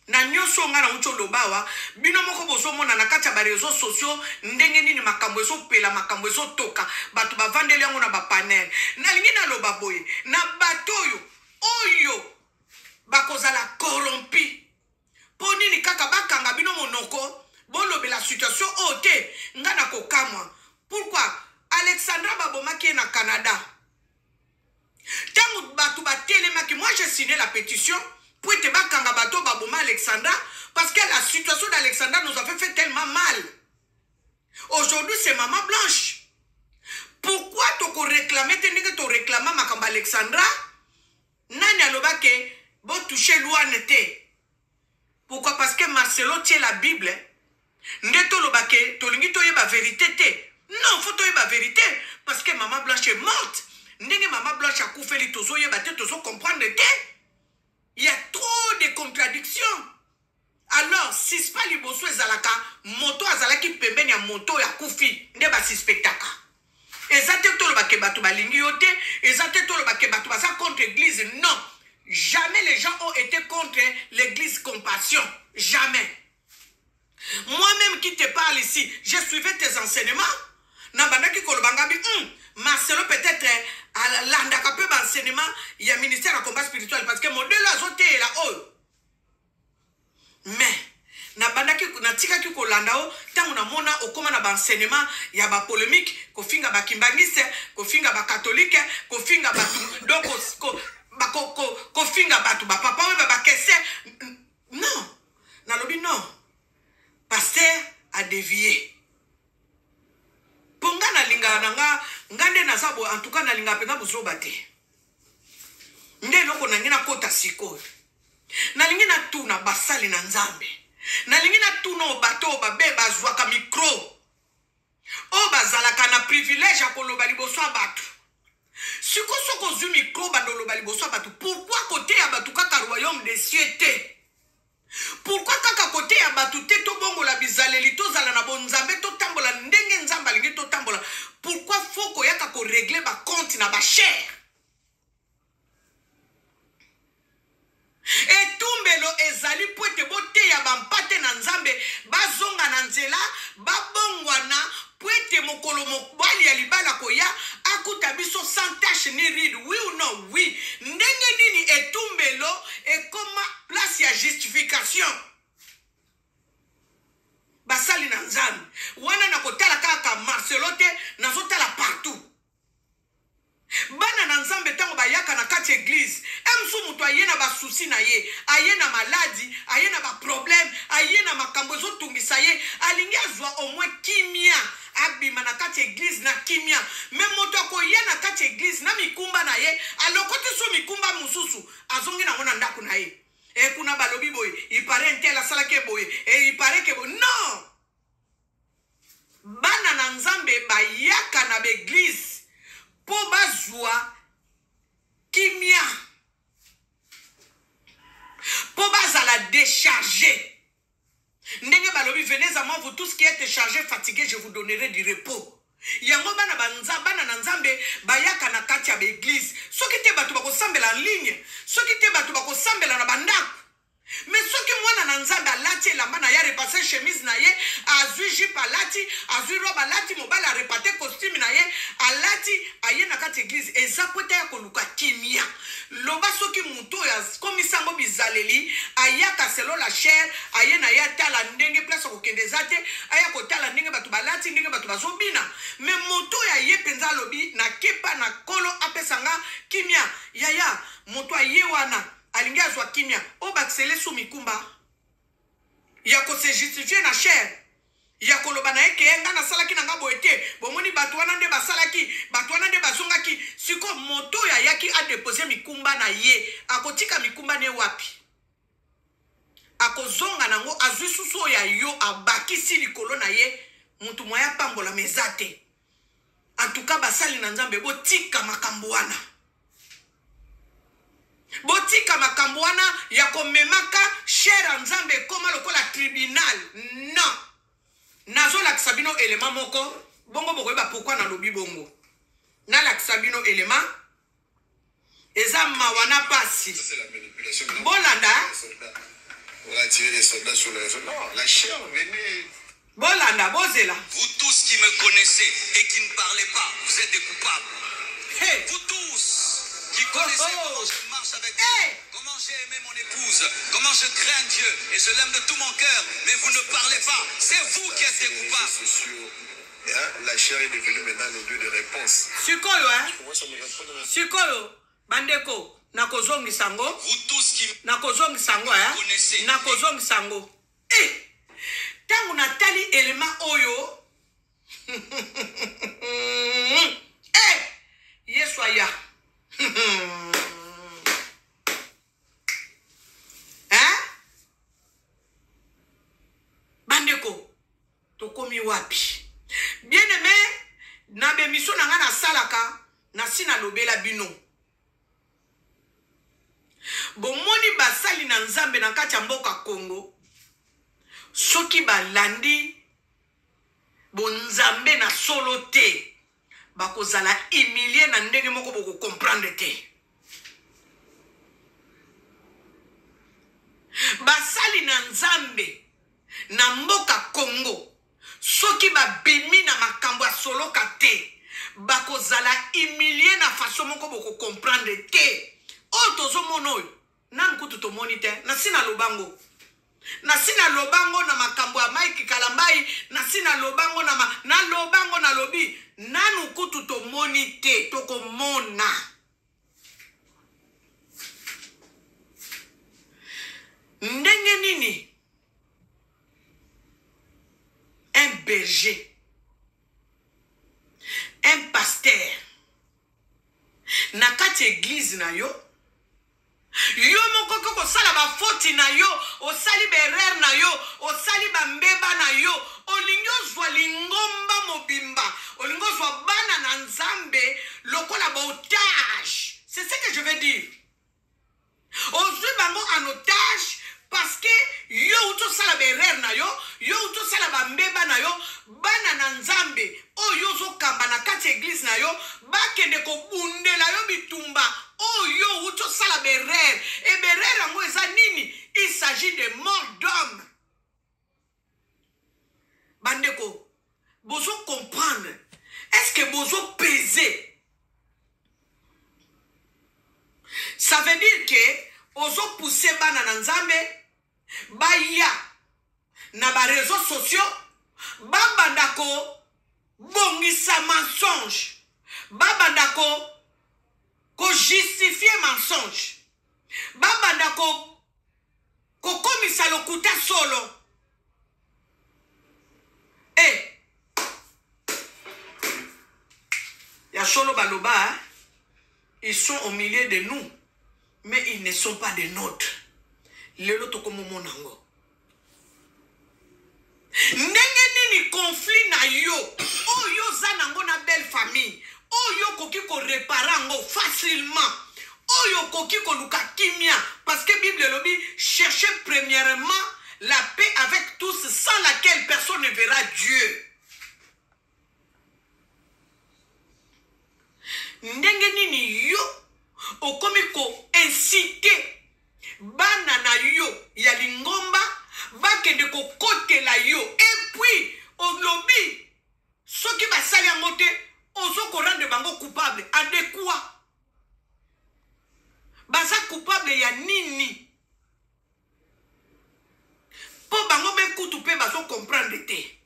na nyoso nga na ucho loba wa bino moko bozo mona na kati ya ba réseaux sociaux ndenge nini makambo ezo pela makambo ezo toka batu bavandeli yango na ba panel nalingi na loba boye na batoyo oyo bakozala corrompi poni ni kaka bakanga bino monoko bolobe la situation ote nga na kokamwa. Pourquoi? Alexandra babomaki na Canada. Moi j'ai signé la pétition pour être bakanga bato baboma Alexandra parce que la situation d'Alexandra nous avait fait tellement mal. Aujourd'hui c'est maman blanche. Pourquoi tu réclames makamba Alexandra? Nani alobake bo toucher l'ouanete. Pourquoi? Parce que Marcelo tient la Bible. Ndeto lobake tolingi toye ba vérité te. Non, faut toye ba vérité parce que maman blanche est morte. Ndenge maman blanche a koufeli tozo ye bate tozo comprendre que il y a trop de contradictions. Alors si c'est pas liboso ezalaka moto azalaki pembeni ya moto ya koufi nde ba suspectaka. Ezate tolo bake batu balingi yote, ezate tolo bake batu basa contre l'église. Non, jamais les gens ont été contre l'église Compassion, jamais. Moi-même qui te parle ici, je suivais tes enseignements. Nabandaki kolobangabi Marcelo peut-être à l'andaka peu d'enseignement, il y a ministère de combat spirituel parce que mon deux la zote est là haut. Mais nabandaki natika ki kolandao tangu na mona okoma na enseignement ya ba polémique ko finga ba kimbangiste ko finga ba catholique ko finga ba donc ko finga ba ba papa we ba kesse. Non, na lobi non. Pasteur a dévié. Ponga na linga nanga ngande na sabo en tout cas na linga pena buzoba te. Nde loko na ngina kota siko. Na lingina tu na basali na nzambe. Na lingina tu no bato ba be bazwaka micro. O bazalaka na privilège a koloba liboso abatu. Siko soko zu micro bandoloba liboso abatu. Pourquoi côté ya batu kaka royaume des cieux te? Pourquoi kaka côté ya batu te to bongo la bizaleli to zala na bonzambe to tambola ndenge nzamba lingi to tambola? Pourquoi faut ko yaka ko régler ba compte na ba cher? Et tumbelo ezali poete bote ya bampate na nzambe bazonga na nzela babongwana poete mokolo mobali ya libala koya akuta biso sans tache ni ride. Oui ou non? Oui. Ndenge nini etumbelo ekoma place ya justification basali na nzambe wana na kotala kaka Marcelo te nazotala partout. Bana na nzambe tango bayaka na kati église emsu mutu aye na ba souci na ye, aye na maladie, aye na ba problème, aye na makambo ezotungisa ye, alingi azwa au moins kimia abima na kati église na kimia. Même moto akoye na kati église na mikumba na ye alokote so mikumba mususu azongi na mona ndako na ye. E kuna balobi boye, il paraît intel asala ke boye, et il paraît que boye. Non! Bana na nzambe bayaka na l'église po bazwa kimia po bazala décharger. Ndenge balobi, venez à moi vous tous qui êtes chargés, fatigués, je vous donnerai du repos. Yango bana bana na nzambe bayaka na kati ya l'église. Soki te batu bako sambela en ligne, soki te batu bako sambela na bandako. Mais ce que moi na nzambe alati elamba na ya repasser chemise na ye, azui jupe alati, azui robe alati, mobala repate costume na ye, alati aye na kati église eza pote ya koluka kimia. Loba soki muto ya komisango bizaleli ayaka selo la chair, aye na ya tala ndenge place ko kende zate, aya ko tala ndenge batu balati, ndenge batu bazobina. Mais moto ya ye penza lobi na kepa na kolo apesanga kimia. Yaya moto aye wana alingi azwa kimia o baksele sou mikumba ya ko se justifier na chair ya koloba na eke nga na salaki na nga boete bomoni bato wana nde basalaki bato wana nde bazongaki siko moto ya yaki a depose mikumba na ye akotika mikumba ne wapi akozonga nango azwi susu ya yo abakisi likolo na ye mutu moya pambola mezate en tout cas basali na nzambe botika makambo wana botika makambo wana ya komemaka shera nzambe koma lokola tribunal non nazo lakisa bino elema moko bongo bokoyeba pourquoi na lobi bongo na lakisa bino elema eza mawana pasi bolanda on a tiré les soldats sur les soldats. Non, la chair venait. Bolanda, bozela. Vous tous qui me connaissez et qui ne parlez pas, vous êtes des coupables. Hey. Vous tous qui connaissez comment je marche avec Dieu, comment j'ai aimé mon épouse, comment je crains Dieu et je l'aime de tout mon cœur, mais vous ne parlez pas. C'est vous qui êtes des coupables. C'est sûr. La chair est devenue maintenant le lieu de réponse. Sikoyo, hein? Sikoyo, bandeko. Nakozongi sango. Vous tous qui nakozongi sango, hein? connaissez. Nakozongi sango. Eh! Tango natali elema oyo. Eh! Yeswaya. Hein? Bandeko. Tokomi wapi? Bien aimé, na bemiso na nga na salaka, na sina lobela bino. Bomoni basali na nzambe na kati ya mboka Congo. Soki balandi bonzambe na solo te. Bakozala humilié na ndenge moko boko comprendre te. Basali na nzambe na mboka Congo. Soki babimi na makambo ya solo kate. Bakozala humilié na façon moko boko comprendre te. O tozo mono nan kutu to monite na sina lobango na makambo ya Mike Kalambai na sina lobango na lobango na lobi nanu kutu to monite to komona ndenge nini un berger un pasteur na kati église na yo yo moko koko sala ba foti na yo osali berer na yo osali ba mbeba na yo olingo zwa lingomba mobimba olingo zwa bana na nzambe lokola ba otage c'est ce que je veux dire ozwi bango en otage parce que yo uto sala berer na yo uto sala ba mbeba na yo bana na nzambe oyo zo kamba na kati église na yo bakende ko bundela yo bitumba oyo uto sala berer et berer yango eza nini il s'agit de mort d'homme bandeko bozo comprendre est-ce que bozo peser ça veut dire que ozo pousser bana na nzambe baya na ba réseaux sociaux babandako bongisa mensonge babandako ko justifier mensonge babandako ko komisa lokuta solo ya solo baloba ils sont au milieu de nous mais ils ne sont pas des nôtres lelo to komo monango ndenge nini conflit na yo oyo zanango na belle famille oyo koki ko réparango facilement oyo koki ko luka kimia parce que Bible lobi cherchez premièrement la paix avec tous sans laquelle personne ne verra Dieu. Ndenge nini yo okomi ko inciter bana na yo ya lingomba bakende ko kotela yo et puis au lobby soki basali yango te ozo ko rendre bango coupable ade quoi baza coupable ya nini po bango be kutu pe bazo comprendre te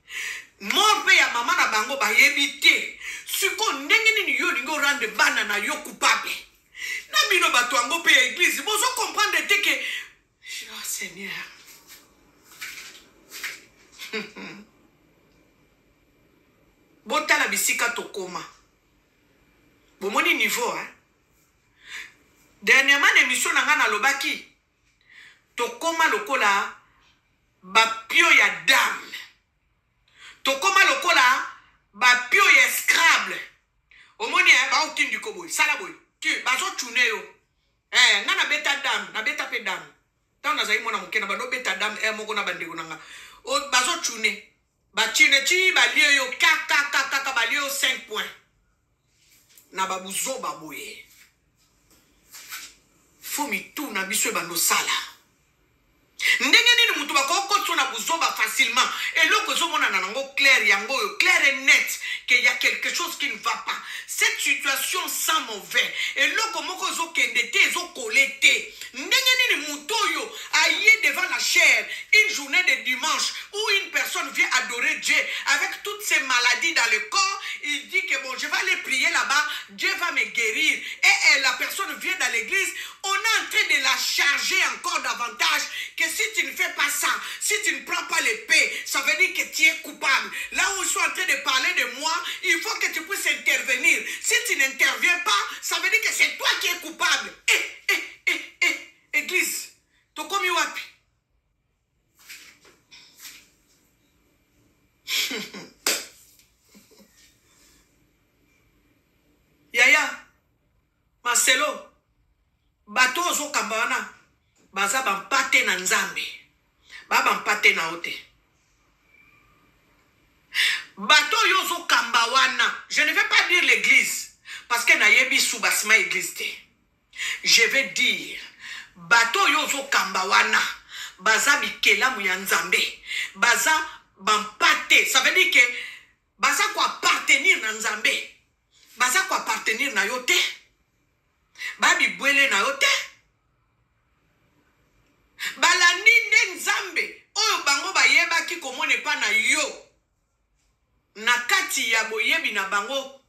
mort pe ya mama na bango ba yebi te siko ndenge nini yo lingo rendre bana na yo coupable na bino bato yango pe ya église bozo comprendre te que oh Seigneur bisika tokoma. Bomoni niveau, hein. Dernièrement, l'émission n'a pas lobaki. Tokoma lokola, bapio ya dame. Tokoma lokola, bapio ya scrabble. Omoni, ba outin du koboy. Salaboy. Tu, bazo tune yo. Nana beta dame, na beta pe dame. Tant na zaï mona mokena, ba do beta dame, moko na bandego nanga. O, bazo tune. Ba tune ti, ba liyo yo, kaka, ba liyo 5 points. Na babuzo baboye. Fomi tout na biso bando sala. Ndenge nini mutu bakoko na buzoba facilement. Et loko zo mona nango clair yango clair et net que y a quelque chose qui ne va pas. Cette situation sent mauvais. Et loko moko zo kendete zo kolete. Ndenge nini mutu yo aïe devant la chair une journée de dimanche où une personne vient adorer Dieu avec toutes ces maladies dans le corps, il dit que bon, je vais aller prier là-bas, Dieu va me guérir. Et la personne vient dans l'église, on est en train de la charger encore davantage que si tu ne fais pas ça, si tu ne prends pas l'épée, ça veut dire que tu es coupable. Là où je suis en train de parler de moi, il faut que tu puisses intervenir. Si tu n'interviens pas, ça veut dire que c'est toi qui es coupable. Église, tokomi wapi? Yaya, Marcelo, bato ozo kambana, baza bampate na nzambe, ba bampate na ote. Bato yozo kambawana, je ne vais pas dire l'église, parce que na yebi sou basma église te. Je vais dire, bato yozo kambawana, baza bikela mu ya nzambe, baza bampate, ça veut dire que baza ko appartenir na nzambe. Baza ko appartenir na yote. Babi bwele na yote. Balandi nde nzambe. Oyo bango bayeba ki komone pa na yo. Na kati ya boyebi na bango.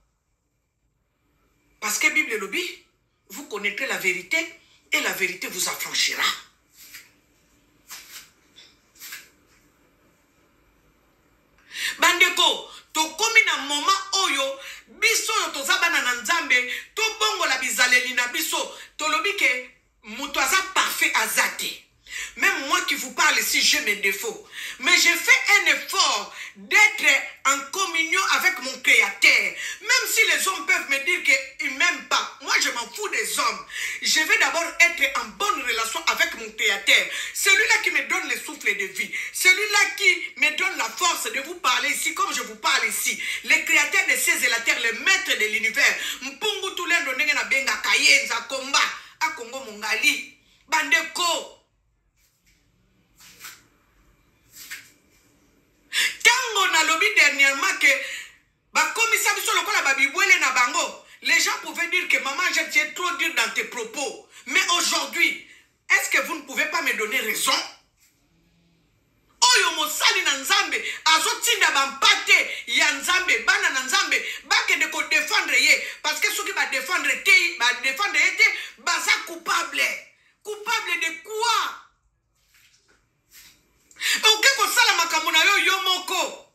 Parce que Bible lobi, vous connaîtrez la vérité et la vérité vous affranchira. Bandeko, to komi na moment oyo biso yo tozabana na nzambe to bongo la bizaleli na biso to lobi ke muto aza parfait azate. Même moi qui vous parle ici, j'ai mes défauts. Mais j'ai fait un effort d'être en communion avec mon Créateur. Même si les hommes peuvent me dire qu'ils ne m'aiment pas, moi je m'en fous des hommes. Je vais d'abord être en bonne relation avec mon Créateur. Celui-là qui me donne le souffle de vie. Celui-là qui me donne la force de vous parler ici comme je vous parle ici. Le Créateur des cieux et la terre, le maître de l'univers. Mpungu tulendo ndenge na benga kayenza komba. Akongo mongali. Bandeko. Tango na lobby dernièrement que commissaire biso lokola babibwele na bango, les gens pouvaient dire que maman tu es trop dur dans tes propos. Mais aujourd'hui, est-ce que vous ne pouvez pas me donner raison? Oyo mosali na nzambe azotinda bampate ya nzambe bana na nzambe bakende ko défendre ye parce que ceux qui va défendre te ba défendre te baza coupable. Coupable de quoi? Ok ko sala makambo na yo yo moko.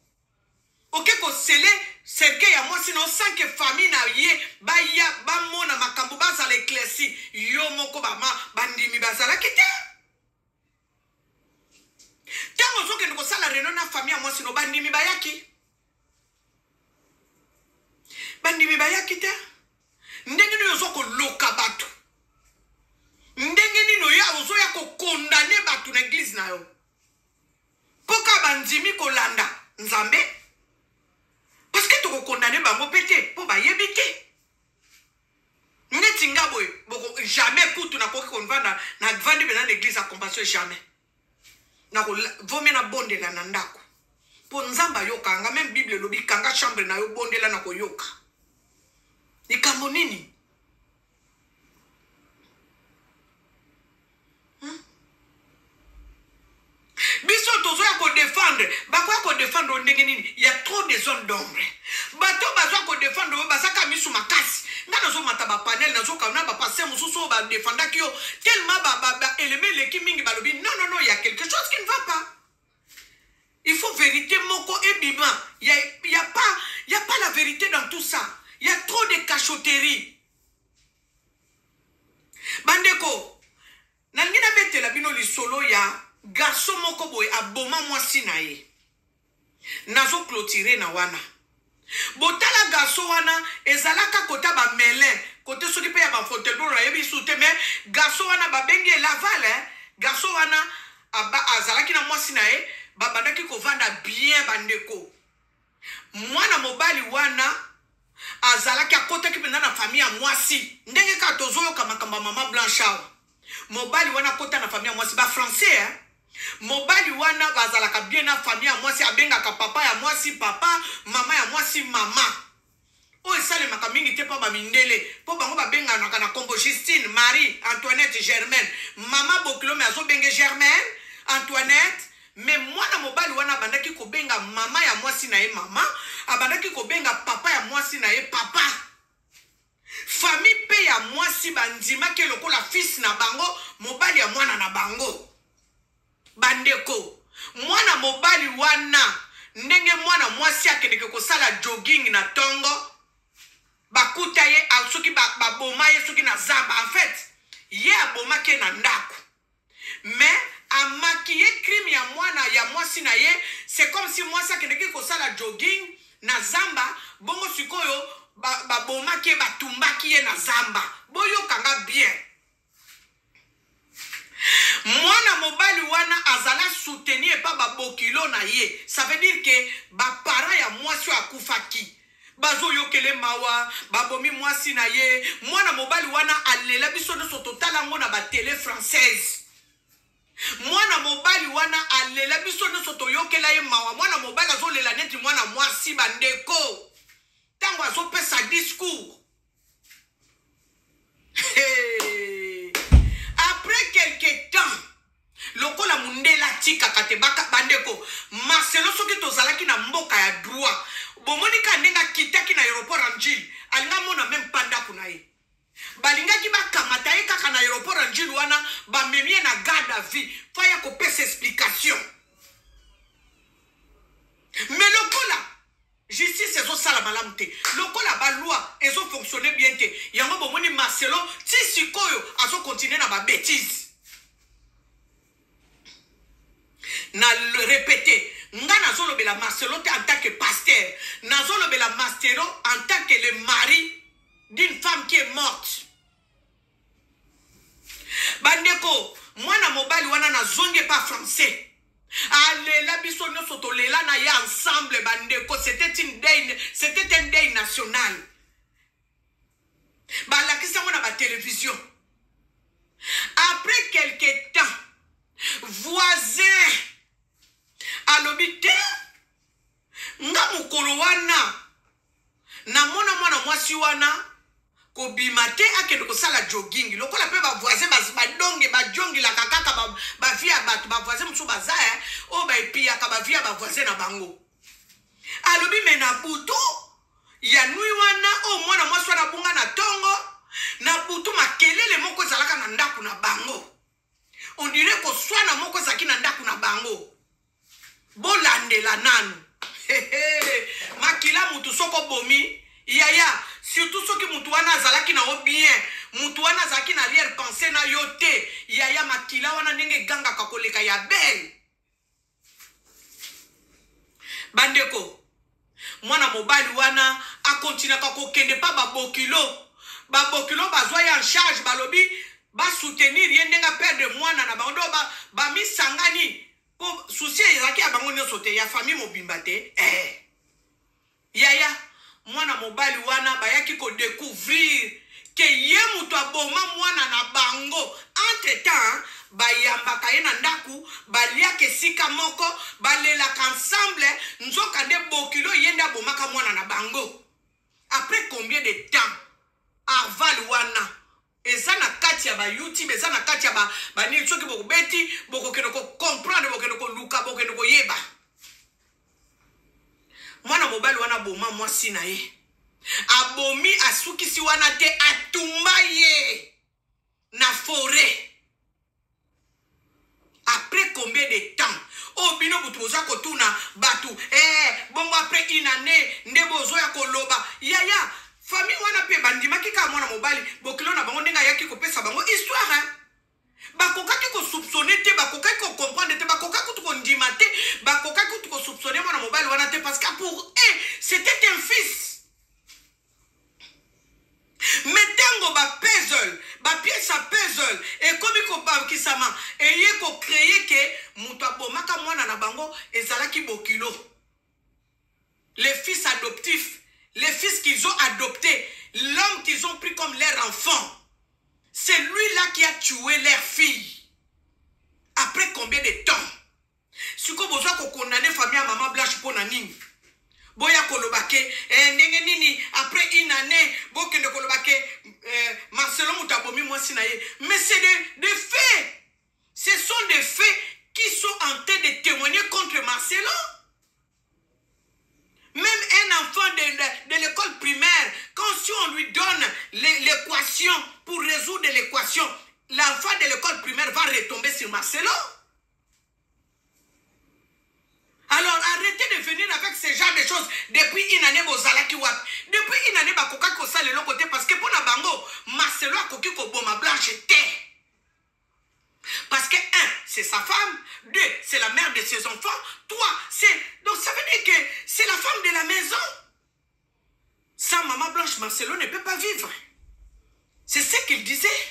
Ok ko sele cercle ya moi sinon sans que famille na ye ba ya ba mona makambo baza l'éclairci yo moko ba ma bandimi bazala kite. Tango zo ke ko sala reno na famille moi sinon bandimi bayaki. Bandimi bayaki te. Ndenge ni zo ko loka batu. Ndenge ni no ya zo ya ko condamner batu na église na yo. Poka bandimi kolanda nzambe parce que tu ko condamner bango pété po ba yebite netinga boy boko jamais kutu na koki konvanda na vandi bena l'église à compassion jamais na ko vomé na bondela na ndako po nzamba yoka nga même bible lobi kanga chambre na yo bondela na ko yoka ni kambo nini biso tozo ya ko défendre bako ya ko défendre ndenge nini il y a trop de zones d'ombre bato bazo ko défendre basaka misu makasi ngana zo mata ba panel na zo ka na ba passer mususu ba défendre kio tellement ba élément leki mingi balobi non il y a quelque chose qui ne va pas. Il faut vérité moko et bima. Il y a pas pas la vérité dans tout ça. Il y a trop de cachotterie. Bandeko, nangina bete la bino lisolo ya garçon moko boy aboma mwasi na ye. Nazo clôturer na wana. Botala garçon wana ezalaka kota ba melin, kote soki pe ya ba fauteuil do yebi soute mais garçon wana ba bengi laval garçon wana azalaki na mwasi na ye babandaki ko vanda bien bandeko. Mwana mobali wana azalaki akotaki penda na famille ya mwasi ndenge ka tozoyo kamakamba mama Blanchard mobali wana kota na famille ya mwasi ba français mobali wana bazalaka bien na famille ya mwasi abengaka papa ya mwasi papa mama ya mwasi mama o esale makamingi te pa ba mindele po bango babenga na kombo Justine Marie Antoinette Germaine mama Bokilo me azo benge Germaine Antoinette. Mais mwana mobali wana bandaki ko benga mama ya mwasi na ye mama, abandaki ko benga papa ya mwasi na ye papa. Famille pe ya mwasi bandima ke lokola fils na bango, mobali ya mwana na bango. Bandeko, mwana mobali wana, ndenge mwana mwasi akedeke ko sala jogging na tongo, bakuta ye, soki baboma ye, soki na zamba. En fait, ye aboma ke na ndaku. Mais a maquillé crime ya mwana ya mwasi na ye, c'est comme si mwasi akedeki ko sala jogging na zamba, bongo sikoyo baboma ke batumbaki ye na zamba. Boyo kanga bien. Mwana mobali wana azala soutenir pa babokilo na ye. Ça veut dire que ba para ya mwasi akufaki. Bazo yokele mawa, babomi mwasi na ye. Mwana mobali wana alela biso so total ngo na ba télé française. Mwana mobali wana alela biso so toyokela ye mawa. Mwana mobali azolela neti mwana mwasi bandeko. Tango azopesa discours. Hey. Après quelques temps, lokola mundela tika katebaka bandeko, Marcelo soki tozalaki na mboka ya droit. Bomonika ndenga kitaki na aéroport Anjil, alinga mona même panda kuna ye. Balinga ki bakamata ye kaka na aéroport Anjil wana, ba memie na garde à vue, faya ko pesa explication. Mais lokola justice ezo sala malamu te. Lokola ba loi ezo fonctionner bien te. Yango bomoni Marcelo ti sikoyo azo continuer na ba bêtise. Na le répéter, nga nazolo bela Marcelo te en tant que pasteur. Nazolo bela Marcelo en tant que le mari d'une femme qui est morte. Bandeko, mwana mobali wana na zonge pas français. Allez, la biso nyoso to lela na ya ensemble bandeko, c'était un day national. Ba la kisa mona ba télévision. Après quelques temps, voisin alobite nga mukolo wana na mwana mwasi wana ko bimate akende ko sala jogging lokola pe ba voisin badonge bajongi la kakaka ba via batu ba voisin musu bazaya o ba epia ka ba via ba voisin na bango alobi mena butu ya nui wana o mwana mwasi wana bunga na tongo na butu makelele moko zalaka na ndaku na bango on dirait ko swana moko zaki na ndaku na bango bolandela nanu makila mutu soko bomi yaya surtout soki mutu wana zalaki na o bien mutu wana zaki na arrière pensée na yote yaya makila wana ndenge ganga kakoleka ya belle bandeko mwana mobali wana a continuer kako kende pa babokilo bazwa ya en charge balobi ba soutenir yendenga perdre mwana na bando ba misangani po souci ezaki ya bango nyoso te ya famille mobimba te yaya mwana mobali wana bayaki ko découvrir que ye mutu aboma mwana na bango entre temps bayambaka ye na ndaku baliaka esika moko balelaka ensemble nzoka nde bokilo yende abomaka mwana na bango après combien de temps aval wana eza na kati ya ba YouTube eza na kati ya ba nini soki bokobeti bokokende ko comprendre bokende ko luka bokende ko yeba mwana mobali wana boma mwasi na ye abomi asukisi wana te atumba ye na forêt après combien de temps obino butu boza kotuna batu bongo après après une année nde bozo ya koloba yaya famille wana pe bandima kika mwana mobali bokilo na bango ndenga yaki kopesa bango histoire hein bakokaki ko soupçonner te bakokaki ko comprendre te bakokaki ko ndima te bakokaki ko soupçonner mwana mobali wana te parce que pour eux c'était un fils. Metengo ba puzzle, ba pièce à puzzle et comme ko ba kisama et yé ko créer que muta bomaka mwana na bango ezalaki bokilo. Les fils adoptifs, les fils qu'ils ont adoptés, l'homme qu'ils ont pris comme leur enfant. C'est lui-là qui a tué leur fille. Après combien de temps? Si vous avez condamné famille à maman Blanche pour Nanine. Boya kolobake ndenge nini après une année bokende kolobake Marcelo Mutabomi moi sinaye mais c'est des faits. Ce sont des faits qui sont en train de témoigner contre Marcelo. Même un enfant de l'école primaire, quand si on lui donne l'équation pour résoudre l'équation, l'enfant de l'école primaire va retomber sur Marcelo. Alors arrêtez de venir avec ce genre de choses depuis une année bozalaki wap. Depuis une année bakoka kosa le côté parce que pour la bango Marcelo a koki ko boma Blanche était. Parce que un, c'est sa femme, deux, c'est la mère de ses enfants, trois, c'est donc ça veut dire que c'est la femme de la maison. Sans maman Blanche, Marcelo ne peut pas vivre. C'est ce qu'il disait.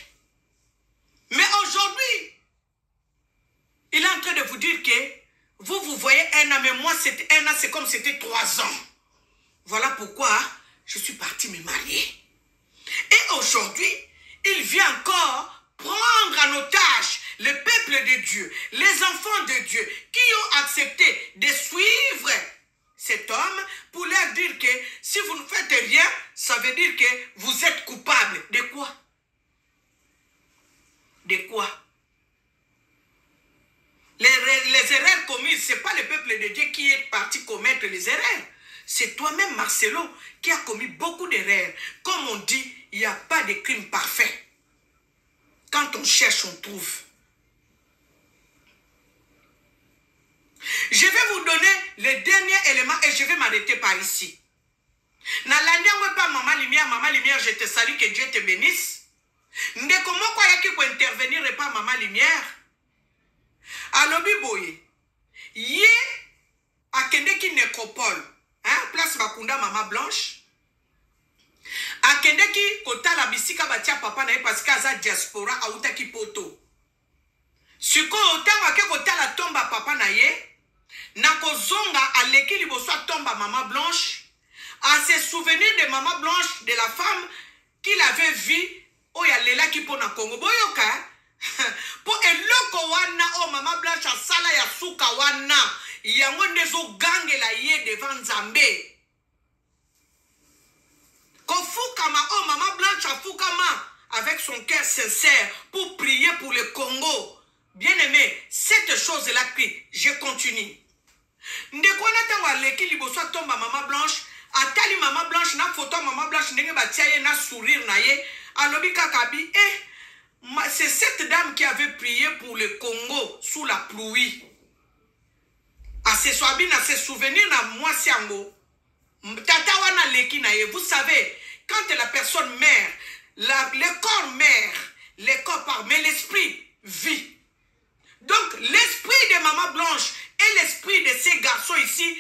Mais aujourd'hui, il est en train de vous dire que vous voyez un an, mais moi, un an, c'est comme c'était 3 ans. Voilà pourquoi je suis partie me marier. Et aujourd'hui, il vient encore prendre en otage le peuple de Dieu, les enfants de Dieu, qui ont accepté de suivre cet homme pour leur dire que si vous ne faites rien, ça veut dire que vous êtes coupable. De quoi? De quoi? Les erreurs commises, ce n'est pas le peuple de Dieu qui est parti commettre les erreurs. C'est toi-même, Marcelo, qui a commis beaucoup d'erreurs. Comme on dit, il n'y a pas de crime parfait. Quand on cherche, on trouve. Je vais vous donner le dernier élément et je vais m'arrêter par ici. Pas maman lumière, je te salue, que Dieu te bénisse. Comment quoi yaki pour intervenir et pas maman lumière? Alobi boye, yé akende ki nécropole, hein, place Bakunda Maman Blanche. Akende ki kota la bisika batia papa na parce qu'aza diaspora auta ki poto. Siko otango ake kota la tomba papa na ye, na kozonga aleki liboso tomba Maman Blanche, à se souvenir de Maman Blanche, de la femme qu'il avait vue, oya lela ki pona Congo boyoka. Pour eloko wana o Maman Blanche asala ya suka wana yango ndezo gange la ye devant Nzambe. Kofukama o Maman Blanche afukama avec son cœur sincère pour prier pour le Congo. Bien aimé, cette chose là je continue. Ndeko na tango aleki liboso tomba Maman Blanche, atali Maman Blanche na photo Maman Blanche ndenge batia ye na sourire na ye, alobi kakabi c'est cette dame qui avait prié pour le Congo sous la pluie. À ses souvenirs, moi, Siango. Tata wana leki na ye. Vous savez, quand la personne meurt, le corps meurt, le corps part, mais l'esprit vit. Donc, l'esprit de Maman Blanche et l'esprit de ces garçons ici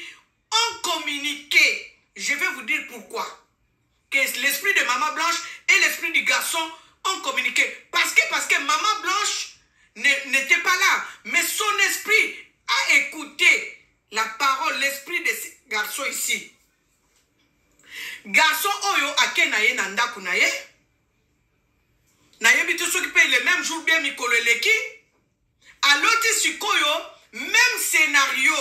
ont communiqué. Je vais vous dire pourquoi. Que l'esprit de Maman Blanche et l'esprit du garçon ont communiqué. Parce que Maman Blanche n'était pas là. Mais son esprit a écouté la parole, l'esprit de ces garçons ici. Garçon oyo akenaye nandaku naye. Naye bitu s'occupe le même jour bien mikolo leki. Aloti sikoyo, même scénario.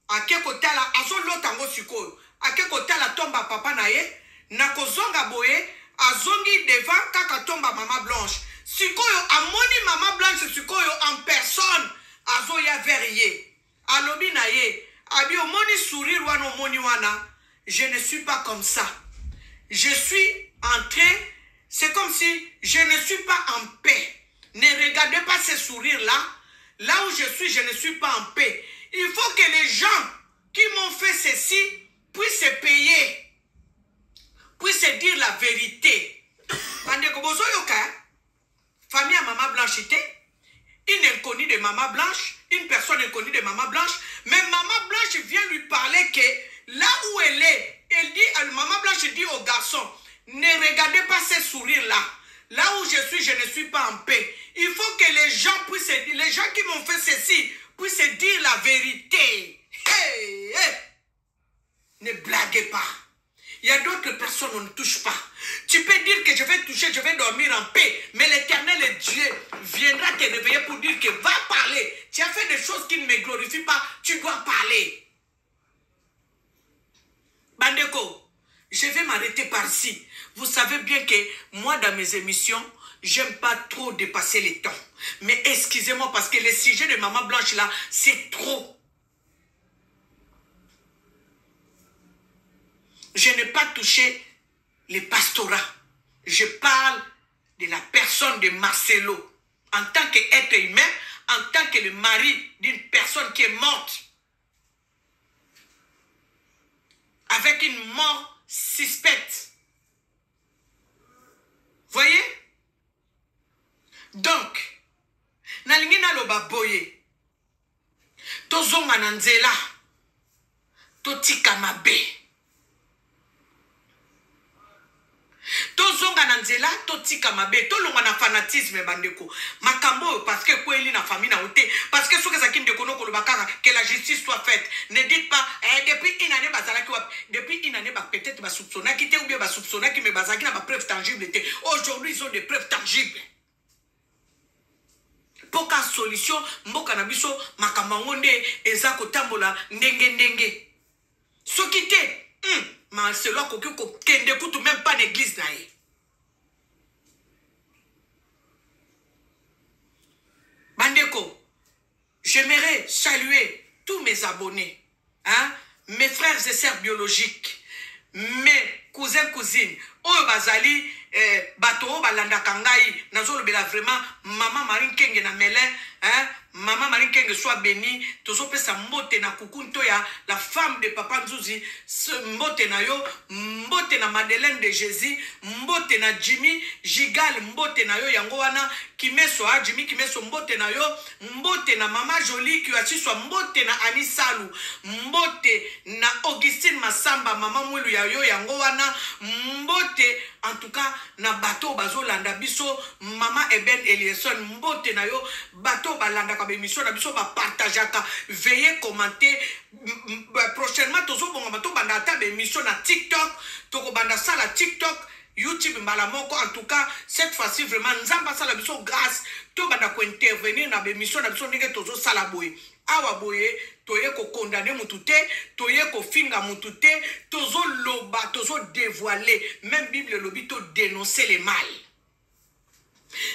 Akeko tala, azo lotango sikoyo. Akeko tala tomba papa naye. Nakozonga boye. Azongi devant kaka tomba Maman Blanche. Sikoyo amoni Maman Blanche sikoyo en personne. Azoya verrier. Alobi na ye. Abi omoni sourire wana omoni wana. Je ne suis pas comme ça. Je suis en train. C'est comme si je ne suis pas en paix. Ne regardez pas ce sourire-là. Là où je ne suis pas en paix. Il faut que les gens qui m'ont fait ceci Maman Blanche, une personne inconnue de Maman Blanche, mais Maman Blanche vient lui parler que là où elle est, elle dit, Maman Blanche dit au garçon, ne regardez pas ces sourires-là. Là où je suis, je ne suis pas en paix. Il faut que les gens puissent dire, les gens qui m'ont fait ceci, puissent dire la vérité. Hey, hey. Ne blaguez pas. Il y a d'autres personnes, on ne touche pas. Tu peux dire que je vais toucher, je vais dormir en paix. Mais l'Éternel Dieu viendra te réveiller pour dire que va parler. Tu as fait des choses qui ne me glorifient pas. Tu dois parler. Bandeko, je vais m'arrêter par-ci. Vous savez bien que moi, dans mes émissions, j'aime pas trop dépasser les temps. Mais excusez-moi parce que le sujet de Maman Blanche là, c'est trop. Je n'ai pas touché les pastorats. Je parle de la personne de Marcelo. En tant qu'être humain, en tant que le mari d'une personne qui est morte. Avec une mort suspecte. Voyez? Donc, nalingi naloba boye. Tozonga na nzela. Totika mabe. Tozonga na nzela, totika mabe. Tolonga na fanatisme bandeko. Makambo parce que kweli na famille na ote. Parce que soke zakine de kono kolobakara que la justice soit faite. Ne dites pas depuis une année bazala ki depuis une année ba peut-être ba soupçonna qui ou bien ba soupçonna qui me bazaki na ba preuve tangible. Aujourd'hui ils ont des preuves tangibles. Poka solution mboka na biso makambo nde eza kotambola ndenge. Soki te Marcelo Kokiko kende kutu même pas d'église nae. Bandeko, j'aimerais saluer tous mes abonnés, hein, mes frères et sœurs biologiques, mes cousins, cousines, oh bazali, bato balanda kangai, nazolo bela vraiment, maman Marine Kenge na mele, hein, maman Marine Kenge soit bénie, tozo pesa mbote na kukunto ya, la femme de Papa Nzuzi, mbote na yo, mbote na Madeleine de Jésus, mbote na Jimmy, Gigal, mbote na yo, yango wana, kimeso ha, Jimmy kimeso mbote na yo, mbote na Mama Jolie, kiwachiswa mbote na Anisalu, mbote na Augustine Masamba, Mama Mwilu ya yo, yango wana, mbote, en tout cas, na bateau bazo landa biso, Mama Eben Elieson, mbote na yo, bateau balanda ka émission na biso ba partageaka, veuillez commenter. Prochainement tozo bonga bateau banda ta émission na TikTok, toko banda ça la TikTok, YouTube mbalamoko. En tout cas, cette fois-ci vraiment nzamba sala biso grâce to banda ko intervenir na émission na biso ndenge tozo sala boye. Awa boye toye ko condamner mutute, toye ko finga mutute, tozo loba, tozo dévoiler, même Bible lobi to dénoncer les mal.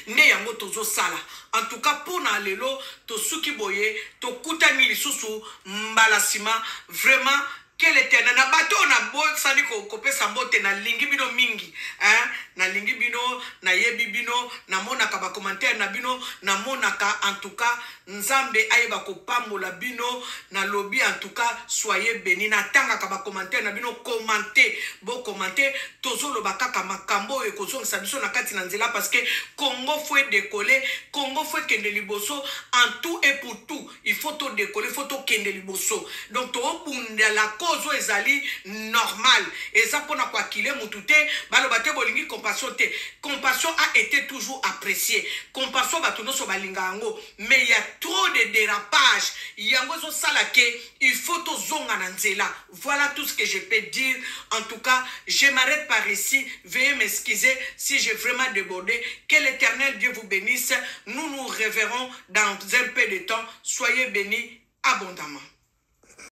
Ne yango tozo sala. En tout cas pour na lelo to suki boye to kutani lisusu mbalasima vraiment quel éternel na bato na bo sani ko kopesa mbote na lingi bino mingi, hein, na lingi bino na yebi bino na mona ka ba commentaire na bino na mona ka. En tout cas nzambe ayeba ko pambola bino na lobby. En tout cas soyez bénis na tanga ka ba commentaire na bino, commenter bo commenter tozo lo bakaka makambo e ko zonga biso na kati na nzela parce que Congo faut décoller, Congo faut kende liboso en tout et pour tout. Il faut to décoller, faut to kende liboso. Donc to bunda la cause ezali normal et ça pona kwa kile mutute balo bate bolingi compassion te. Compassion a été toujours appréciée. Compassion batuno so balinga ngo, mais il y a trop de dérapage. Yango so salake, il faut to zonga na nzela. Voilà tout ce que je peux dire. En tout cas, je m'arrête par ici. Veuillez m'excuser si j'ai vraiment débordé. Que l'Éternel Dieu vous bénisse. Nous nous reverrons dans un peu de temps. Soyez bénis abondamment.